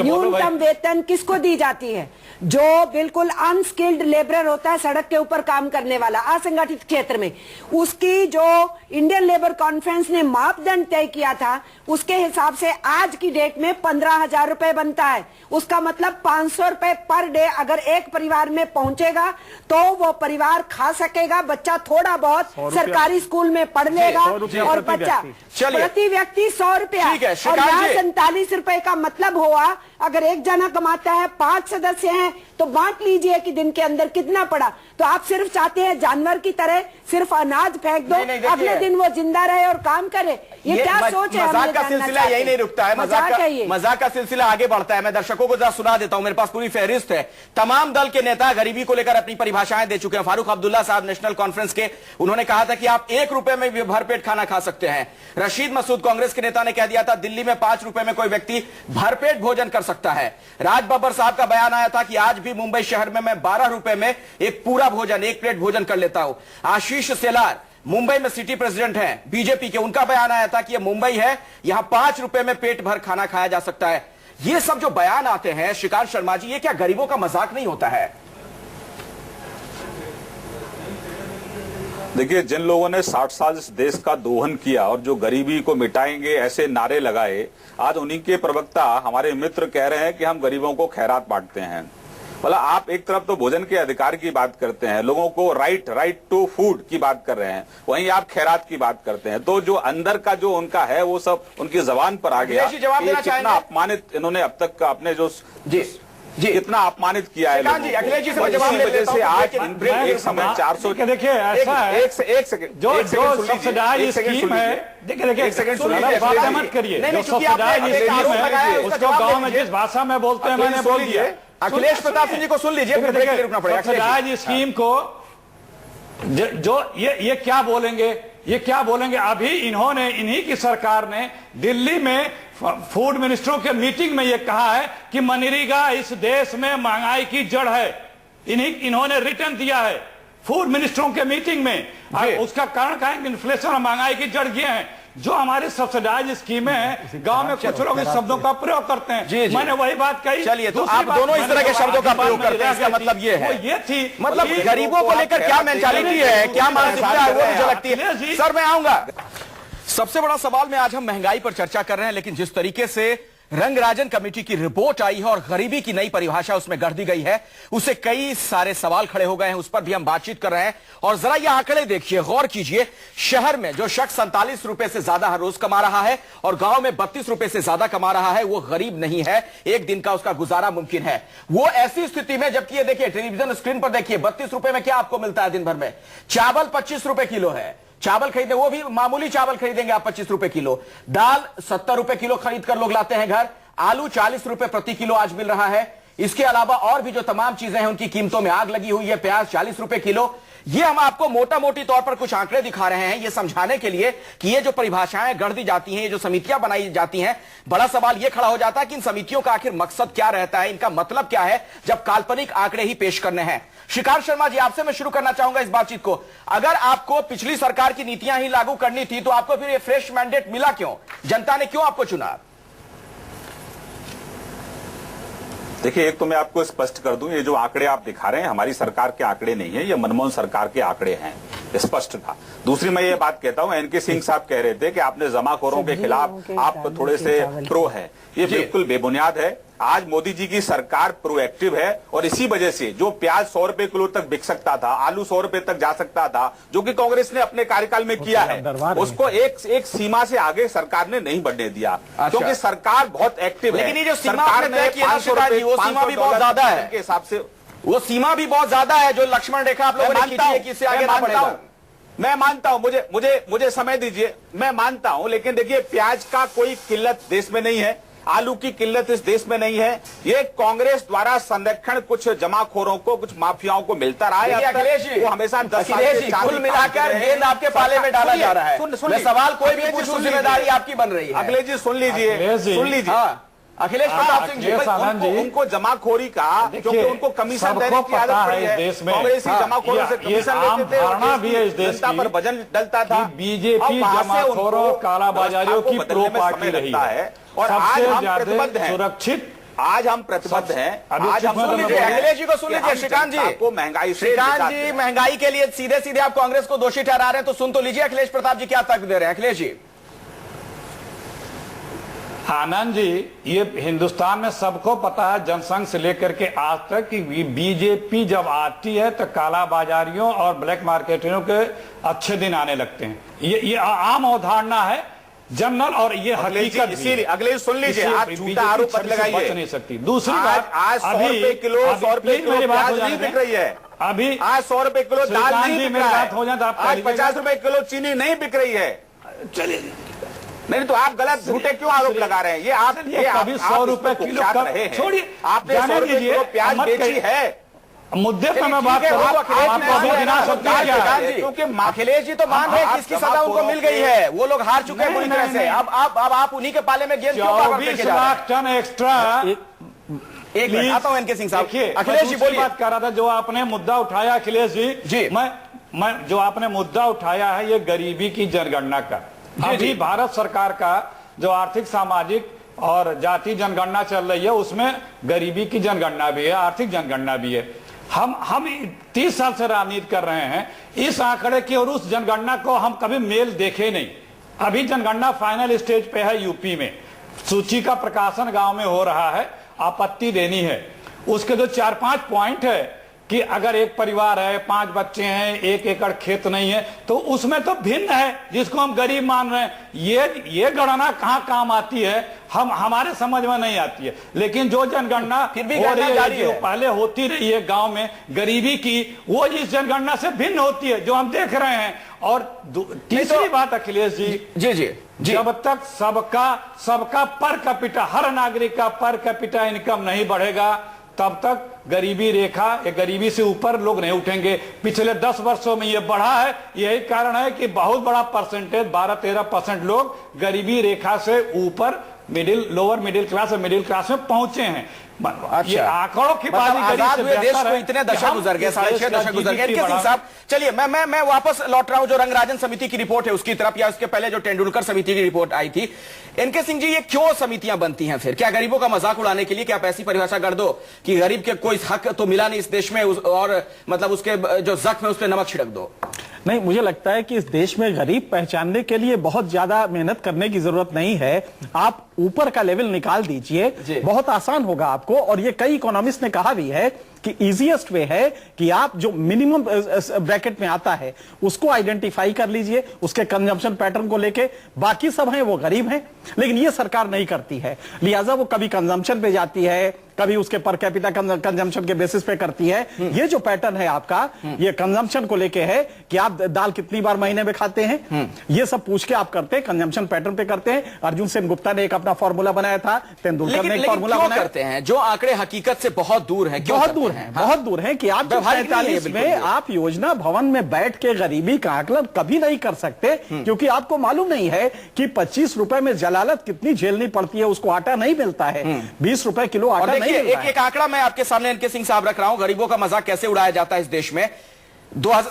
न्यूनतम वेतन किसको दी जाती है? जो बिल्कुल अनस्किल्ड लेबरर होता है, सड़क के ऊपर काम करने वाला, असंगठित क्षेत्र में, उसकी जो इंडियन लेबर कॉन्फ्रेंस ने मापदंड तय किया था, उसके हिसाब से आज की डेट में 15,000 रुपए बनता है। उसका मतलब 500 रुपए पर डे अगर एक परिवार में पहुंचेगा तो वो परिवार खा सकेगा, बच्चा थोड़ा बहुत सरकारी स्कूल में पढ़ लेगा, और बच्चा प्रति व्यक्ति 100 रुपया, और यहाँ 47 रुपए का मतलब हुआ, अगर एक जना कमाता है, 5 सदस्य हैं तो बांट लीजिए कि दिन के अंदर कितना पड़ा। तो आप सिर्फ चाहते हैं जानवर की तरह सिर्फ अनाज फेंक दो, अगले दिन वो जिंदा रहे और काम करे। ये क्या सोच है? मजाक का सिलसिला यही नहीं रुकता है, मजाक का सिलसिला आगे बढ़ता है। मैं दर्शकों को जरा सुना देता हूं, मेरे पास पूरी फहरिस्त है। तमाम दल के नेता गरीबी को लेकर अपनी परिभाषाएं दे चुके हैं। फारूक अब्दुल्ला साहब नेशनल कॉन्फ्रेंस के, उन्होंने कहा था कि आप 1 रुपए में भी भरपेट खाना खा सकते हैं। रशीद मसूद कांग्रेस के नेता ने कह दिया था दिल्ली में 5 रुपए में कोई व्यक्ति भरपेट भोजन कर सकता है। राज बब्बर साहब का बयान आया था कि आज भी मुंबई शहर में मैं 12 रुपए में एक पूरा भोजन, एक प्लेट भोजन कर लेता हूं। आशीष सेलार मुंबई में सिटी प्रेसिडेंट हैं बीजेपी के, उनका बयान आया था कि यह मुंबई है, यहां 5 रुपए में पेट भर खाना खाया जा सकता है। ये सब जो बयान आते हैं श्रीकांत शर्मा जी, ये क्या गरीबों का मजाक नहीं होता है? देखिए, जिन लोगों ने 60 साल इस देश का दोहन किया और जो गरीबी को मिटाएंगे ऐसे नारे लगाए, आज उन्हीं के प्रवक्ता हमारे मित्र कह रहे हैं कि हम गरीबों को खैरात बांटते हैं। मतलब आप एक तरफ तो भोजन के अधिकार की बात करते हैं, लोगों को राइट टू फूड की बात कर रहे हैं, वहीं आप खैरात की बात करते हैं। तो जो अंदर का जो उनका है वो सब उनकी जबान पर आ गया। कितना अपमानित इन्होंने अब तक अपने जो जी इतना अपमानित किया है लोगों को। अखिलेश जी से जवाब वजह से आज एक समय 400 देखिए ऐसा है, एक सेकंड जो सब्सिडाइज स्कीम है, देखिए एक सेकंड मत करिए, जो सब्सिडाइज स्कीम है उसको गांव में जिस भाषा में बोलते हैं मैंने बोल दिया। अखिलेश प्रताप सिंह जी को सुन लीजिए, फिर ब्रेक के लिए रुकना पड़ेगा। सब्सिडाइज स्कीम को जो ये क्या बोलेंगे, ये क्या बोलेंगे? अभी इन्होंने, इन्हीं की सरकार ने दिल्ली में फूड मिनिस्टरों के मीटिंग में यह कहा है कि मनरेगा इस देश में महंगाई की जड़ है। इन्होंने रिटर्न दिया है फूड मिनिस्टरों के मीटिंग में। उसका कारण क्या है? इन्फ्लेशन और महंगाई की जड़ ये है। जो हमारी सब्सिडाइज स्कीमें हैं, गांव में कुछ लोग इस शब्दों का प्रयोग करते हैं। मैंने वही बात कही। चलिए, तो आप दोनों इस तरह के शब्दों का प्रयोग करते हैं, इसका मतलब ये है, ये थी मतलब गरीबों को लेकर क्या मेंटालिटी है, क्या मानसिकता है, वो मुझे लगती है। सर मैं आऊंगा। सबसे बड़ा सवाल में आज हम महंगाई पर चर्चा कर रहे हैं, लेकिन जिस तरीके से रंगराजन कमेटी की रिपोर्ट आई है और गरीबी की नई परिभाषा उसमें गढ़ दी गई है, उससे कई सारे सवाल खड़े हो गए हैं। उस पर भी हम बातचीत कर रहे हैं। और जरा ये आंकड़े देखिए, गौर कीजिए। शहर में जो शख्स 47 रुपए से ज्यादा हर रोज कमा रहा है और गांव में 32 रुपए से ज्यादा कमा रहा है, वो गरीब नहीं है, एक दिन का उसका गुजारा मुमकिन है। वो ऐसी स्थिति में, जबकि ये देखिए टेलीविजन स्क्रीन पर देखिए, 32 रुपए में क्या आपको मिलता है दिन भर में? चावल 25 रुपए किलो है। चावल खरीदे, वो भी मामूली चावल खरीदेंगे आप 25 रुपए किलो। दाल 70 रुपए किलो खरीद कर लोग लाते हैं घर। आलू 40 रुपए प्रति किलो आज मिल रहा है। इसके अलावा और भी जो तमाम चीजें हैं उनकी कीमतों में आग लगी हुई है। प्याज 40 रुपए किलो। ये हम आपको मोटा मोटी तौर पर कुछ आंकड़े दिखा रहे हैं, ये समझाने के लिए कि ये जो परिभाषाएं गढ़ दी जाती हैं, ये जो समितियां बनाई जाती हैं, बड़ा सवाल ये खड़ा हो जाता है कि इन समितियों का आखिर मकसद क्या रहता है, इनका मतलब क्या है जब काल्पनिक आंकड़े ही पेश करने हैं। श्रीकांत शर्मा जी, आपसे मैं शुरू करना चाहूंगा इस बातचीत को। अगर आपको पिछली सरकार की नीतियां ही लागू करनी थी तो आपको फिर ये फ्रेश मैंडेट मिला क्यों? जनता ने क्यों आपको चुना? देखिए, एक तो मैं आपको स्पष्ट कर दूं, ये जो आंकड़े आप दिखा रहे हैं हमारी सरकार के आंकड़े नहीं है, ये मनमोहन सरकार के आंकड़े हैं, स्पष्ट था। दूसरी मैं ये बात कहता हूं, एनके सिंह साहब कह रहे थे कि आपने जमाखोरों के खिलाफ आप थोड़े से प्रो है, ये बिल्कुल बेबुनियाद है। आज मोदी जी की सरकार प्रोएक्टिव है और इसी वजह से जो प्याज 100 रुपए किलो तक बिक सकता था, आलू 100 रुपए तक जा सकता था, जो कि कांग्रेस ने अपने कार्यकाल में किया है, उसको एक सीमा से आगे सरकार ने नहीं बढ़ने दिया। क्योंकि सरकार बहुत एक्टिव है। लेकिन ये जो सरकार ने 500 रुपए, वो सीमा भी बहुत ज्यादा है के हिसाब से, वो सीमा भी बहुत ज्यादा है जो लक्ष्मण रेखा आप लोगों ने खींची है कि इससे आगे ना बढ़ेगा। मैं मानता हूं, मुझे समय दीजिए, मैं मानता हूं, लेकिन देखिए प्याज का कोई किल्लत देश में नहीं है, आलू की किल्लत इस देश में नहीं है। ये कांग्रेस द्वारा संरक्षण कुछ जमाखोरों को, कुछ माफियाओं को मिलता रहा है। अखिलेश जी, वो हमेशा 10 कुल मिलाकर गेंद आपके पाले में डाला जा रहा है। सवाल कोई भी पूछूं, जिम्मेदारी आपकी बन रही है। अखिलेश जी सुन लीजिए, सुन लीजिए। अखिलेश प्रताप सिंह जी, उनको जमाखोरी का, क्योंकि उनको कमीशन देने की आदत पड़ी है देश में। कांग्रेस जमाखोरों से कमीशन लेते थे, भी है इस देश जनता पर वजन डलता था। बीजेपी जमाखोरों, कालाबाजारियों की प्रो पार्टी रही है और आज हम प्रतिबद्ध हैं, सुरक्षित। आज हम प्रतिबद्ध हैं। आज हम अखिलेश जी को सुन लीजिए। श्रीकांत जी को महंगाई, श्रीकांत जी महंगाई के लिए सीधे सीधे आप कांग्रेस को दोषी ठहरा रहे हैं, तो सुन तो लीजिए अखिलेश प्रताप जी क्या तर्क दे रहे हैं। अखिलेश जी। आनंद जी, ये हिंदुस्तान में सबको पता है, जनसंघ से लेकर के आज तक, कि बीजेपी जब आती है तो काला बाजारियों और ब्लैक मार्केटरों के अच्छे दिन आने लगते हैं। ये आम अवधारणा है। जनरल और ये हकीकत इसीलिए अगले सुन लीजिए, आप झूठा आरोप मत लगाइए, बच नहीं सकती। दूसरी बात, आज 100 रुपए किलो, 100 रुपए किलो प्याज नहीं बिक रही है, अभी आज 100 रुपए किलो दाल नहीं बिक रहा है, हो जाए आज 50 रुपए किलो चीनी नहीं बिक रही है। चलिए, नहीं तो आप गलत झूठे क्यों आरोप लगा रहे हैं? ये आप कभी 100 रुपए किलो छोड़िए, आपने 100 रुपए किलो प्याज बेची है, मुद्दे पर मैं बात करूं, आपको अभी गिना सकते हैं क्या? क्योंकि अखिलेश जी तो मान रहे हैं कि इसकी सजा उनको मिल गई है, वो लोग हार चुके हैं पूरी तरह से। अब आप उन्हीं के पाले में गेंद क्यों बार-बार फेंके जा रहे हैं? 24 लाख टन एक्स्ट्रा। एक मिनट आता हूं एनके सिंह साहब, अखिलेश जी बोलिए। बात कर रहा था, जो आपने मुद्दा उठाया अखिलेश जी, मैं जो आपने मुद्दा उठाया है ये गरीबी की जनगणना का। अभी भारत सरकार का जो आर्थिक सामाजिक और जाति जनगणना चल रही है उसमें गरीबी की जनगणना भी है, आर्थिक जनगणना भी है। हम 30 साल से राजनीति कर रहे हैं, इस आंकड़े की और उस जनगणना को हम कभी मेल देखे नहीं। अभी जनगणना फाइनल स्टेज पे है यूपी में, सूची का प्रकाशन गांव में हो रहा है, आपत्ति देनी है। उसके जो 4-5 पॉइंट है कि अगर एक परिवार है, 5 बच्चे हैं, 1 एकड़ खेत नहीं है, तो उसमें तो भिन्न है, जिसको हम गरीब मान रहे हैं। ये गणना कहाँ काम आती है, हमारे समझ में नहीं आती है। लेकिन जो जनगणना फिर भी हो रही है, जो है, पहले होती रही है गांव में गरीबी की, वो इस जनगणना से भिन्न होती है, जो हम देख रहे हैं। और तीसरी बात अखिलेश जी, जब तक सबका पर कैपिटा, हर नागरिक का पर कैपिटा इनकम नहीं बढ़ेगा, तब तक गरीबी रेखा, गरीबी से ऊपर लोग नहीं उठेंगे। पिछले 10 वर्षों में ये बढ़ा है, यही कारण है कि बहुत बड़ा परसेंटेज 12-13% लोग गरीबी रेखा से ऊपर लोअर मिडिल क्लास और मिडिल क्लास में पहुंचे हैं। ये आंकड़ों की बात आजाद हुए देश को इतने दशक गुजर गए, 6.5 दशक गुजर गए। इनके सिंह साहब, चलिए मैं वापस लौट रहा हूं जो रंगराजन समिति की रिपोर्ट है उसकी तरफ, या उसके पहले जो तेंदुलकर समिति की रिपोर्ट आई थी। इनके सिंह जी, ये क्यों समितियां बनती हैं फिर? क्या गरीबों का मजाक उड़ाने के लिए? क्या आप ऐसी परिभाषा कर दो कि गरीब के कोई हक तो मिला नहीं इस देश में, और मतलब उसके जो जख्म है उस पर नमक छिड़क दो? नहीं, मुझे लगता है कि इस देश में गरीब पहचानने के लिए बहुत ज्यादा मेहनत करने की जरूरत नहीं है। आप ऊपर का लेवल निकाल दीजिए, बहुत आसान होगा आपको। और ये कई इकोनॉमिस्ट ने कहा भी है कि इजीएस्ट वे है कि आप जो मिनिमम ब्रैकेट में आता है उसको आइडेंटिफाई कर लीजिए, उसके कंजम्पशन पैटर्न को लेके। बाकी सब हैं वो गरीब हैं, लेकिन ये सरकार नहीं करती है, लिहाजा वो कभी कंजम्पशन पे जाती है, कभी उसके पर कैपिटा कंजम्पशन के बेसिस पे करती है। ये जो पैटर्न है आपका, ये कंजम्पशन को लेके है कि आप दाल कितनी बार महीने में खाते हैं, ये सब पूछ के आप करते हैं, कंजम्पशन पैटर्न पे करते हैं। अर्जुन सेन गुप्ता ने एक अपना फॉर्मूला बनाया था, तेंदुलकर ने एक फॉर्मूला बनाया। करते हैं जो आंकड़े हकीकत से बहुत दूर हैं, बहुत दूर है कि आप 45 में आप योजना भवन में बैठ के गरीबी का आकलन कभी नहीं कर सकते, क्योंकि आपको मालूम नहीं है कि 25 रुपए में जलालत कितनी झेलनी पड़ती है। उसको आटा नहीं मिलता है, 20 रुपए किलो आटा नहीं मिलता है। एक आंकड़ा मैं आपके सामने इनके सिंह साहब रख रहा हूं, गरीबों का मजाक कैसे उड़ाया जाता है इस देश में।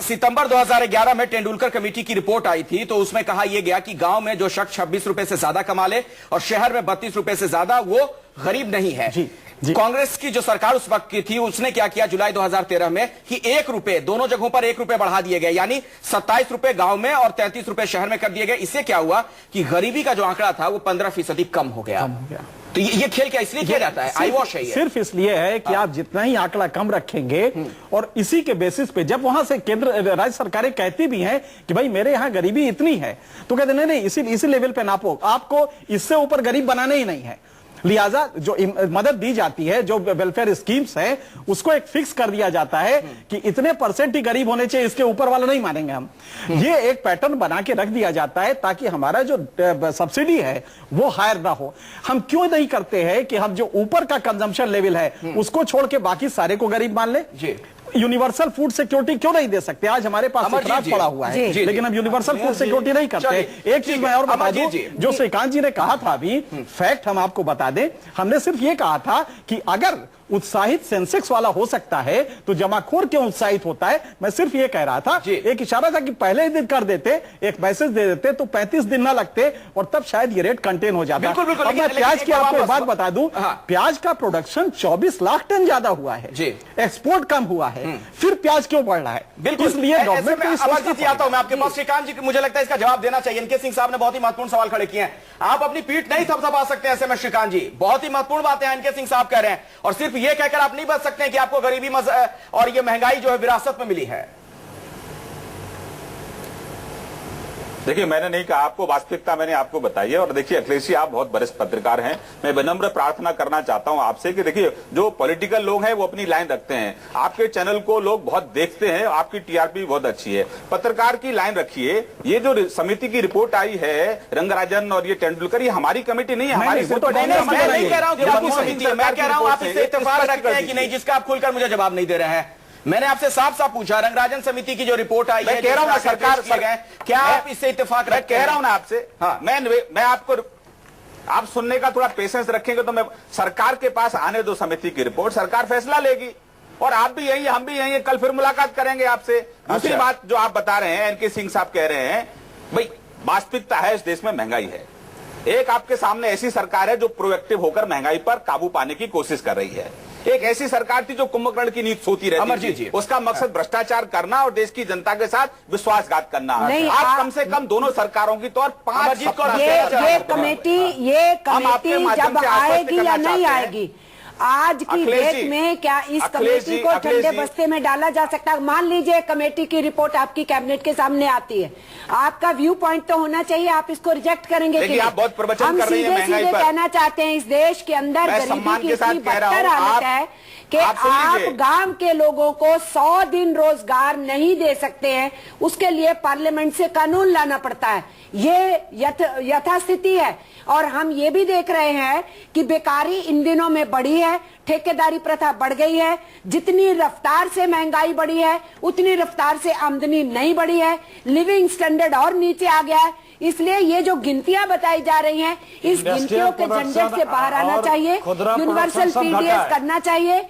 सितंबर 2011 में तेंदुलकर कमेटी की रिपोर्ट आई थी, तो उसमें कहा यह गया कि गांव में जो शख्स 26 रुपए से ज्यादा कमा ले और शहर में 32 रुपए से ज्यादा, वो गरीब नहीं है। कांग्रेस की जो सरकार उस वक्त की थी, उसने क्या किया जुलाई 2013 में कि 1 रुपए, दोनों जगहों पर 1 रुपए बढ़ा दिए गए, यानी 27 रुपए गांव में और 33 रुपए शहर में कर दिए गए। इससे क्या हुआ कि गरीबी का जो आंकड़ा था वो 15% कम हो गया। तो ये खेल क्या इसलिए किया जाता है? आई वॉश है ये। सिर्फ इसलिए है कि आप जितना ही आंकड़ा कम रखेंगे और इसी के बेसिस पे जब वहां से केंद्र राज्य सरकारें कहती भी हैं कि भाई मेरे यहां गरीबी इतनी है, तो कहते नहीं, इसी लेवल पे नापो, आपको इससे ऊपर गरीब बनाने ही नहीं है। लिहाजा जो मदद दी जाती है, जो वेलफेयर स्कीम्स है, उसको एक फिक्स कर दिया जाता है कि इतने % ही गरीब होने चाहिए, इसके ऊपर वाला नहीं मानेंगे हम। ये एक पैटर्न बना के रख दिया जाता है ताकि हमारा जो सब्सिडी है वो हायर ना हो। हम क्यों नहीं करते हैं कि हम जो ऊपर का कंजम्पशन लेवल है उसको छोड़ के बाकी सारे को गरीब मान ले। यूनिवर्सल फूड सिक्योरिटी क्यों नहीं दे सकते? आज हमारे पास इखराज पड़ा हुआ है, लेकिन हम यूनिवर्सल फूड सिक्योरिटी नहीं करते। एक चीज मैं और बता दूं, जो श्रीकांत जी ने कहा था अभी, फैक्ट हम आपको बता दें, हमने सिर्फ ये कहा था कि अगर उत्साहित सेंसेक्स वाला हो सकता है तो जमाखोर क्यों उत्साहित होता है। मैं सिर्फ ये कह रहा था, एक इशारा था कि पहले ही दिन कर देते, एक मैसेज दे देते तो 35 दिन ना लगते और तब शायद ये रेट कंटेन हो जाता। बिल्कुल, अब मैं प्याज की आपको एक बात बता दूं, प्याज का प्रोडक्शन 24 लाख टन ज्यादा हुआ है, एक्सपोर्ट कम हुआ है, फिर प्याज क्यों बढ़ रहा है? बिल्कुल, इसलिए गवर्नमेंट आता हूं मैं आपके पास। श्रीकांत जी, मुझे लगता है इसका जवाब देना चाहिए। इनके सिंह साहब ने बहुत ही महत्वपूर्ण सवाल खड़े किए हैं, आप अपनी पीठ नहीं थपथपा सकते ऐसे में। श्रीकांत जी, बहुत ही महत्वपूर्ण बातें हैं इनके सिंह साहब कह रहे हैं, और सिर्फ ये कहकर आप नहीं बच सकते हैं कि आपको गरीबी और ये महंगाई जो है विरासत में मिली है। देखिए, मैंने नहीं कहा, आपको वास्तविकता मैंने आपको बताई है। और देखिए अखिलेश जी, आप बहुत वरिष्ठ पत्रकार हैं, मैं विनम्र प्रार्थना करना चाहता हूं आपसे कि देखिए, जो पॉलिटिकल लोग हैं वो अपनी लाइन रखते हैं, आपके चैनल को लोग बहुत देखते हैं, आपकी टीआरपी बहुत अच्छी है, पत्रकार की लाइन रखिए। ये जो समिति की रिपोर्ट आई है रंगराजन और ये तेंदुलकर, ये हमारी कमेटी नहीं है, हमारी मैं नहीं कह रहा हूं कि आपकी समिति है, मैं कह रहा हूं आप इससे इत्तेफाक रखते हैं कि नहीं, जिसका आप खुलकर मुझे जवाब नहीं दे रहे हैं। मैंने आपसे साफ साफ पूछा, रंगराजन समिति की जो रिपोर्ट आई है, मैं कह रहा हूं सरकार, क्या आप इससे इत्तेफाक रखते हैं? कह रहा हूं ना आपसे, हाँ, मैं आपको, आप सुनने का थोड़ा पेशेंस रखेंगे तो मैं, सरकार के पास आने दो समिति की रिपोर्ट, सरकार फैसला लेगी और आप भी यही, हम भी यही, कल फिर मुलाकात करेंगे आपसे। दूसरी बात जो आप बता रहे हैं, एनके सिंह साहब कह रहे हैं, भाई वास्तविकता है इस देश में महंगाई है। एक आपके सामने ऐसी सरकार है जो प्रोएक्टिव होकर महंगाई पर काबू पाने की कोशिश कर रही है। एक ऐसी सरकार थी जो कुंभकर्ण की नीति सोती रहती थी, उसका मकसद भ्रष्टाचार करना और देश की जनता के साथ विश्वासघात करना। आप कम से कम दोनों सरकारों की तो 5 ये कमेटी जब आएगी या नहीं आएगी, आज की डेट में क्या इस कमेटी को ठंडे बस्ते में डाला जा सकता है? मान लीजिए कमेटी की रिपोर्ट आपकी कैबिनेट के सामने आती है, आपका व्यू पॉइंट तो होना चाहिए, आप इसको रिजेक्ट करेंगे कि आप बहुत प्रवचन हम कर रही हैं सीधे सीधे कहना चाहते हैं इस देश के अंदर गरीबी की इतनी बदतर हालत है कि आप गांव के लोगों को 100 दिन रोजगार नहीं दे सकते हैं, उसके लिए पार्लियामेंट से कानून लाना पड़ता है। ये यथास्थिति है। और हम ये भी देख रहे हैं कि बेकारी इन दिनों में बढ़ी है, ठेकेदारी प्रथा बढ़ गई है, जितनी रफ्तार से महंगाई बढ़ी है उतनी रफ्तार से आमदनी नहीं बढ़ी है, लिविंग स्टैंडर्ड और नीचे आ गया है। इसलिए ये जो गिनतियां बताई जा रही हैं, इस गिनतियों के झंझट से बाहर आना चाहिए, यूनिवर्सल पीडीएस करना चाहिए,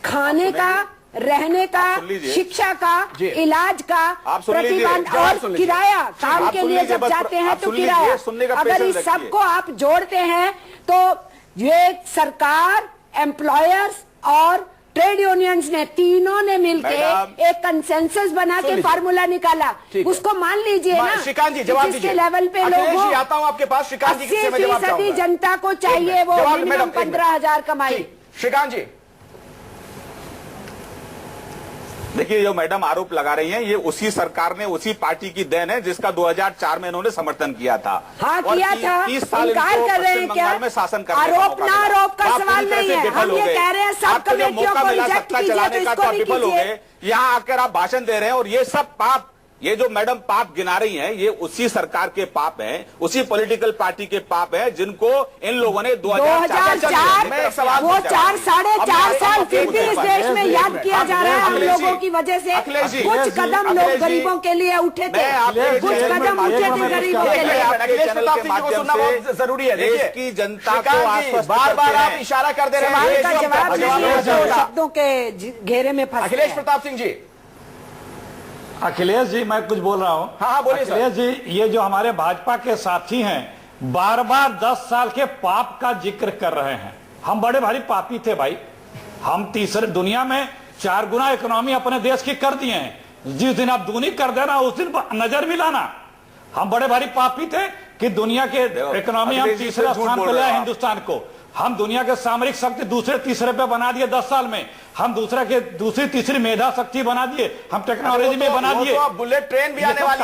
खाने का, रहने का, शिक्षा का, इलाज का प्रतिबंध और किराया, काम के लिए जब जाते हैं तो किराया, अगर इस सबको आप जोड़ते हैं तो ये सरकार, एम्प्लॉयर्स और ट्रेड यूनियंस ने, तीनों ने मिलकर एक कंसेंसस बना के फार्मूला निकाला, उसको मान लीजिए ना। श्रीकांत जी जवाब दीजिए, लेवल पे लोगों, आता हूं आपके पास। श्रीकांत जी, 80% जनता को चाहिए वो मिनिमम 15,000 कमाई। श्रीकांत जी, देखिए, जो मैडम आरोप लगा रही हैं, ये उसी सरकार ने, उसी पार्टी की देन है जिसका 2004 में इन्होंने समर्थन किया था। हाँ, किया था। 30 साल इनकार कर रहे हैं क्या? में शासन करने आरोप ना आरोप का सवाल नहीं है, हम ये कह रहे हैं सब कमेटियों को रिजेक्ट कीजिए तो इसको नहीं कीजिए। यहाँ आकर आप भाषण दे रहे हैं और ये सब पाप, ये जो मैडम पाप गिना रही हैं, ये उसी सरकार के पाप हैं, उसी पॉलिटिकल पार्टी के पाप हैं जिनको इन लोगों ने 2004 वो 4 साढ़े 4 साल फिर भी इस देश में याद किया जा रहा है हम लोगों की वजह से। कुछ कदम लोग गरीबों के लिए उठे थे, कुछ कदम उठे थे गरीबों के लिए। जरूरी है देश की जनता को बार बार आप इशारा कर दे रहे हैं, शब्दों के घेरे में फंस। अखिलेश प्रताप सिंह जी। अखिलेश जी, मैं कुछ बोल रहा हूं। हाँ बोलिए। अखिलेश जी, ये जो हमारे भाजपा के साथी हैं बार बार 10 साल के पाप का जिक्र कर रहे हैं। हम बड़े भारी पापी थे भाई, हम तीसरे दुनिया में 4 गुना इकोनॉमी अपने देश की कर दिए हैं। जिस दिन आप दूनी कर देना उस दिन नजर भी लाना। हम बड़े भारी पापी थे कि दुनिया के इकोनॉमी हम तीसरे स्थान पर लाए हिंदुस्तान को। हम दुनिया के सामरिक शक्ति दूसरे तीसरे पे बना दिए 10 साल में। हम दूसरी तीसरी मेधा शक्ति बना दिए, हम टेक्नोलॉजी में बना दिए। बुलेट ट्रेन भी आने वाली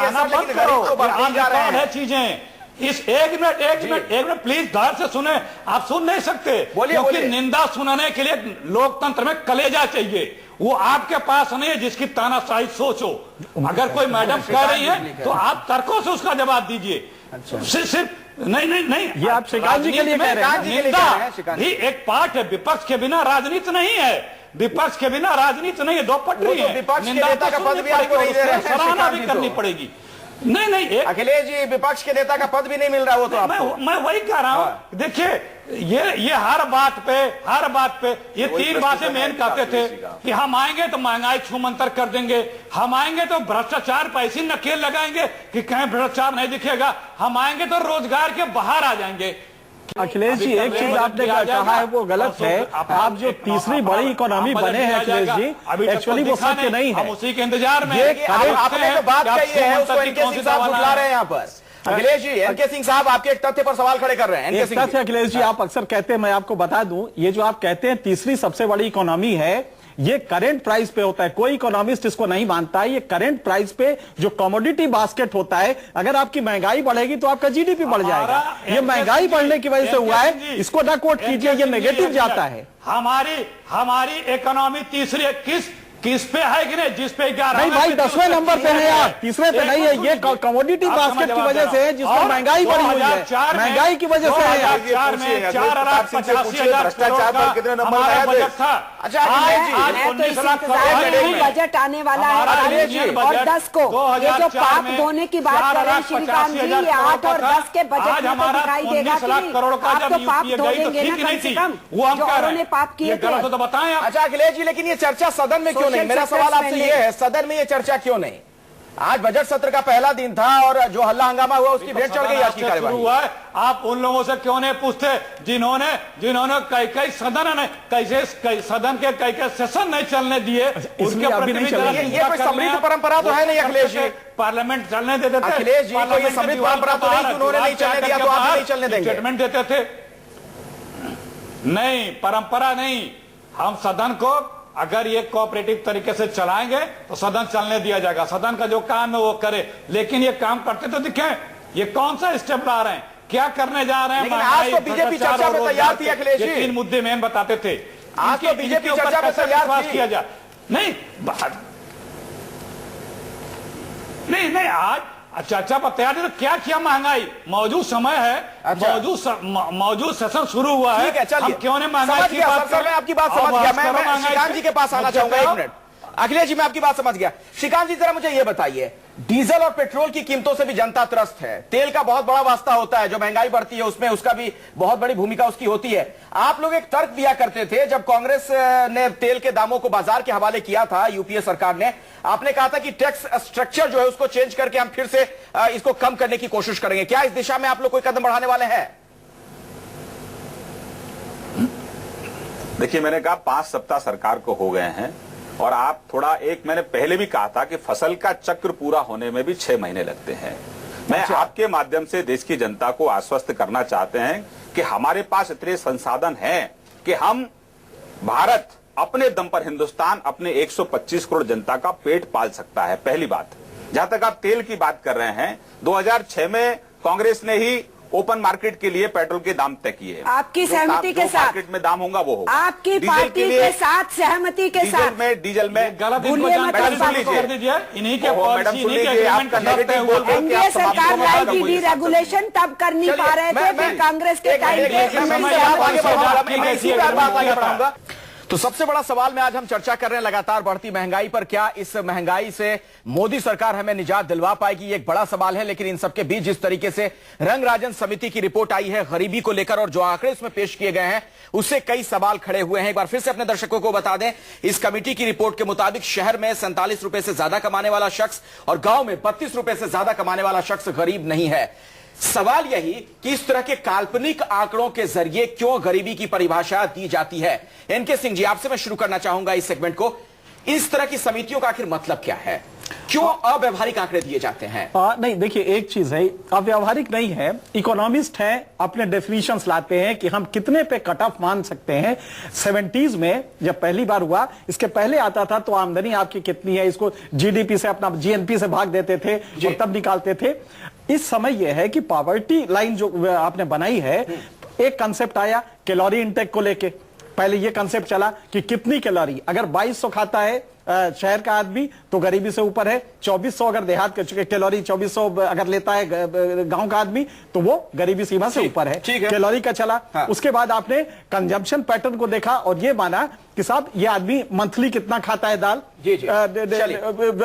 है, चीजें। इस एक मिनट प्लीज ध्यान से सुने। आप सुन नहीं सकते क्योंकि निंदा सुनाने के लिए लोकतंत्र में कलेजा चाहिए, वो आपके पास नहीं है जिसकी तानाशाही सोच हो। अगर कोई मैडम कह रही है तो आप तर्कों से उसका जवाब दीजिए। सिर्फ नहीं, ये आप श्रीकांत जी के लिए कह रहे हैं। ही एक पार्ट है, विपक्ष के बिना राजनीति नहीं है, विपक्ष के बिना राजनीति नहीं है, दो पटरी है। निंदा का पद भी आपको नहीं दे रहे हैं, सराहना भी करनी पड़ेगी। नहीं, अखिलेश जी, विपक्ष के नेता का पद भी नहीं मिल रहा, वो तो आपको। मैं वही कह रहा हूं। देखिए, ये हर बात पे ये 3 बातें मेन कहते थे कि हम आएंगे तो महंगाई छूमंतर कर देंगे, हम आएंगे तो भ्रष्टाचार पर ऐसी नकेल लगाएंगे कि कहीं भ्रष्टाचार नहीं दिखेगा, हम आएंगे तो रोजगार के बाहर आ जाएंगे। अखिलेश जी, एक चीज आपने कहा है वो गलत है। आप जो तीसरी बड़ी इकोनॉमी बने हैं अखिलेश जी, एक्चुअली वो सत्य नहीं है। हम उसी के इंतजार में। आपने जो बात कही है उसको एनके सिंह साहब झुठला रहे हैं यहाँ पर। अखिलेश जी, एनके सिंह साहब आपके एक तथ्य पर सवाल खड़े कर रहे हैं। तथ्य अखिलेश जी आप अक्सर कहते हैं, मैं आपको बता दूं, ये जो आप कहते हैं तीसरी सबसे बड़ी इकोनॉमी है, ये करंट प्राइस पे होता है। कोई इकोनॉमिस्ट इसको नहीं मानता है। ये करंट प्राइस पे जो कमोडिटी बास्केट होता है, अगर आपकी महंगाई बढ़ेगी तो आपका जीडीपी बढ़ जाएगा। ये महंगाई बढ़ने की वजह से हुआ है, इसको ना कोट कीजिए, ये नेगेटिव जाता है। हमारी इकोनॉमी तीसरी किस पे है कि नहीं? जिस पे 11 नहीं भाई, 10वें नंबर पे है यार, तीसरे पे नहीं है। ये कमोडिटी बास्केट की वजह से है, जिसमें महंगाई बढ़ी हुई है, महंगाई की वजह से है। 2004 में 4,85,000 कितने नंबर हमारा बजट था। अच्छा, मैं तो इसी इंतजार में हूं, बजट आने वाला है। और 10 को ये जो पाप धोने की बात कर रहे हैं श्रीकांत जी, ये 8 और 10 के बजट में तो दिखाई देगा कि नहीं? आप तो पाप धोएंगे ना कम से कम, जो उन्होंने पाप किए थे। तो बताएं। अच्छा अखिलेश जी, लेकिन ये चर्चा सदन में क्यों नहीं? मेरा सवाल आपसे ये है, सदन में ये चर्चा क्यों नहीं? आज बजट सत्र का पहला दिन था और जो हल्ला हंगामा हुआ उसकी भेंट चढ़ गई आज की कार्यवाही। आप उन लोगों से क्यों नहीं पूछते जिन्होंने कई सदन ने कैसे सदन के कई सेशन नहीं चलने दिए? उनके ये कोई समृद्ध परंपरा तो है नहीं अखिलेश जी, पार्लियामेंट चलने देते थे। अखिलेश जी, कोई ये समृद्ध परंपरा तो नहीं, उन्होंने नहीं चलने दिया तो आप नहीं चलने देंगे? स्टेटमेंट देते थे। नहीं, परंपरा नहीं। हम सदन को अगर ये कोऑपरेटिव तरीके से चलाएंगे तो सदन चलने दिया जाएगा। सदन का जो काम है वो करे, लेकिन ये काम करते तो दिखे। ये कौन सा स्टेप ला रहे हैं, क्या करने जा रहे हैं? लेकिन आज तो बीजेपी चर्चा में तैयार थी अखिलेश जी। 3 मुद्दे मेन बताते थे। आज तो बीजेपी चर्चा में तैयार थी। किया जाए नहीं आज चर्चा पर तैयार है। तो क्या किया? महंगाई मौजूद समय है। अच्छा। मौजूद सेशन शुरू हुआ है। ठीक है, चलिए। हम क्यों नहीं महंगाई की बात करें? मैं आपकी बात समझ गया। मैं श्रीकांत जी के पास आना चाहूंगा, 1 मिनट। अखिलेश जी, मैं आपकी बात समझ गया। श्रीकांत जी, जरा मुझे ये बताइए, डीजल और पेट्रोल की कीमतों से भी जनता त्रस्त है। तेल का बहुत बड़ा वास्ता होता है, जो महंगाई बढ़ती है उसमें उसका भी बहुत बड़ी भूमिका उसकी होती है। आप लोग एक तर्क दिया करते थे जब कांग्रेस ने तेल के दामों को बाजार के हवाले किया था, यूपीए सरकार ने, आपने कहा था कि टैक्स स्ट्रक्चर जो है उसको चेंज करके हम फिर से इसको कम करने की कोशिश करेंगे। क्या इस दिशा में आप लोग कोई कदम बढ़ाने वाले हैं? देखिए, मैंने कहा 5 सप्ताह सरकार को हो गए हैं और आप थोड़ा, एक मैंने पहले भी कहा था कि फसल का चक्र पूरा होने में भी 6 महीने लगते हैं। मैं आपके माध्यम से देश की जनता को आश्वस्त करना चाहते हैं कि हमारे पास इतने संसाधन हैं कि हम भारत अपने दम पर, हिंदुस्तान अपने 125 करोड़ जनता का पेट पाल सकता है। पहली बात। जहां तक आप तेल की बात कर रहे हैं, 2006 में कांग्रेस ने ही ओपन मार्केट के लिए पेट्रोल के दाम तय किए। आपकी सहमति के साथ मार्केट में दाम होगा वो होगा। आपकी पार्टी के साथ सहमति के साथ डीजल में गलत एनडीए सरकार लाएगी डीरेगुलेशन, तब कर नहीं पा रहे थे, फिर कांग्रेस के टाइम पे। तो सबसे बड़ा सवाल में आज हम चर्चा कर रहे हैं लगातार बढ़ती महंगाई पर। क्या इस महंगाई से मोदी सरकार हमें निजात दिलवा पाएगी? ये एक बड़ा सवाल है। लेकिन इन सबके बीच जिस तरीके से रंग राजन समिति की रिपोर्ट आई है गरीबी को लेकर और जो आंकड़े इसमें पेश किए गए हैं, उससे कई सवाल खड़े हुए हैं। एक बार फिर से अपने दर्शकों को बता दें, इस कमेटी की रिपोर्ट के मुताबिक शहर में 47 रुपए से ज्यादा कमाने वाला शख्स और गांव में 32 रुपए से ज्यादा कमाने वाला शख्स गरीब नहीं है। सवाल यही कि इस तरह के काल्पनिक आंकड़ों के जरिए क्यों गरीबी की परिभाषा दी जाती है। एनके सिंह जी, आपसे मैं शुरू करना चाहूंगा इस सेगमेंट को। इस तरह की समितियों का आखिर मतलब क्या है? क्यों अव्यवहारिक आंकड़े दिए जाते हैं? नहीं, देखिए, एक चीज है, अव्यवहारिक नहीं है। इकोनॉमिस्ट हैं, अपने डेफिनेशंस लाते हैं कि हम कितने पे कट ऑफ मान सकते हैं। 70s में जब पहली बार हुआ, इसके पहले आता था तो आमदनी आपकी कितनी है, इसको जीडीपी से, अपना जीएनपी से भाग देते थे और तब निकालते थे। इस समय यह है कि पॉवर्टी लाइन जो आपने बनाई है, एक कंसेप्ट आया कैलोरी इंटेक को लेके। पहले ये कंसेप्ट चला कि कितनी कैलोरी, अगर 2200 खाता है शहर का आदमी तो गरीबी से ऊपर है, 2400 अगर देहात के कैलोरी 2400 अगर लेता है गांव का आदमी तो वो गरीबी सीमा से ऊपर है। कैलोरी का चला। हाँ। उसके बाद आपने कंजम्पशन पैटर्न को देखा और ये माना कि साहब ये आदमी मंथली कितना खाता है दाल,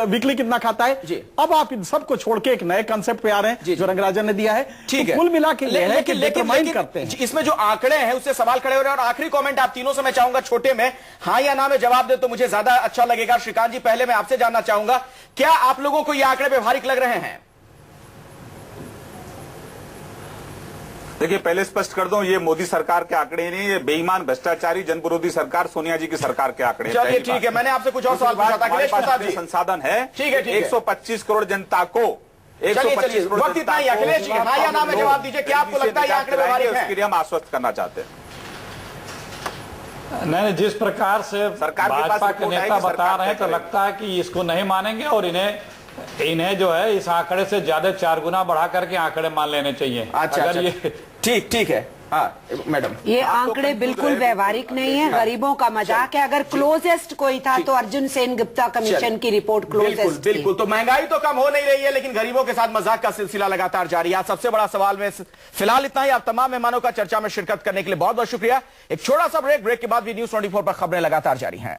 वीकली कितना खाता है। अब आप इन सबको छोड़ के एक नए कंसेप्ट पे आ रहे हैं जो रंगराजन ने दिया है। ठीक है, कुल मिला के लेकिन करते हैं इसमें जो आंकड़े हैं उससे सवाल खड़े हो रहे हैं। और आखिरी कमेंट आप तीनों से मैं चाहूंगा छोटे में हाँ या ना में जवाब दे तो मुझे ज्यादा अच्छा लगेगा। श्रीकांत जी, पहले मैं आपसे जानना चाहूंगा, क्या आप लोगों को ये आंकड़े व्यवहारिक लग रहे हैं? देखिए, पहले स्पष्ट कर दूं, ये मोदी सरकार के आंकड़े नहीं, ये बेईमान भ्रष्टाचारी जनविरोधी सरकार सोनिया जी की सरकार के आंकड़े। चलिए ठीक है, मैंने आपसे कुछ और सवाल पूछा था। अखिलेश प्रसाद जी, संसाधन है, ठीक है, 125 करोड़ जनता को, 125 करोड़ वक्त इतना ही। अखिलेश जी, हाँ या ना में जवाब दीजिए, क्या आपको लगता है ये आंकड़े व्यवहारिक हैं? उसके लिए हम आश्वस्त करना चाहते हैं। नहीं, जिस प्रकार से सरकार के पास भाजपा के रिपोर्ट नेता आएगी, बता सरकार रहे हैं, तो तय लगता है कि इसको नहीं मानेंगे और इन्हें जो है इस आंकड़े से ज्यादा 4 गुना बढ़ा करके आंकड़े मान लेने चाहिए। अच्छा, अगर ये ठीक है। हाँ मैडम, ये आंकड़े बिल्कुल व्यवहारिक नहीं है, गरीबों का मजाक है। अगर क्लोजेस्ट कोई था तो अर्जुन सेन गुप्ता कमीशन की रिपोर्ट क्लोजेस्ट थी। बिल्कुल। तो महंगाई तो कम हो नहीं रही है, लेकिन गरीबों के साथ मजाक का सिलसिला लगातार जारी है। आज सबसे बड़ा सवाल में फिलहाल इतना ही। आप तमाम मेहमानों का चर्चा में शिरकत करने के लिए बहुत बहुत शुक्रिया। एक छोटा सा ब्रेक के बाद भी न्यूज़ 24 पर खबरें लगातार जारी हैं।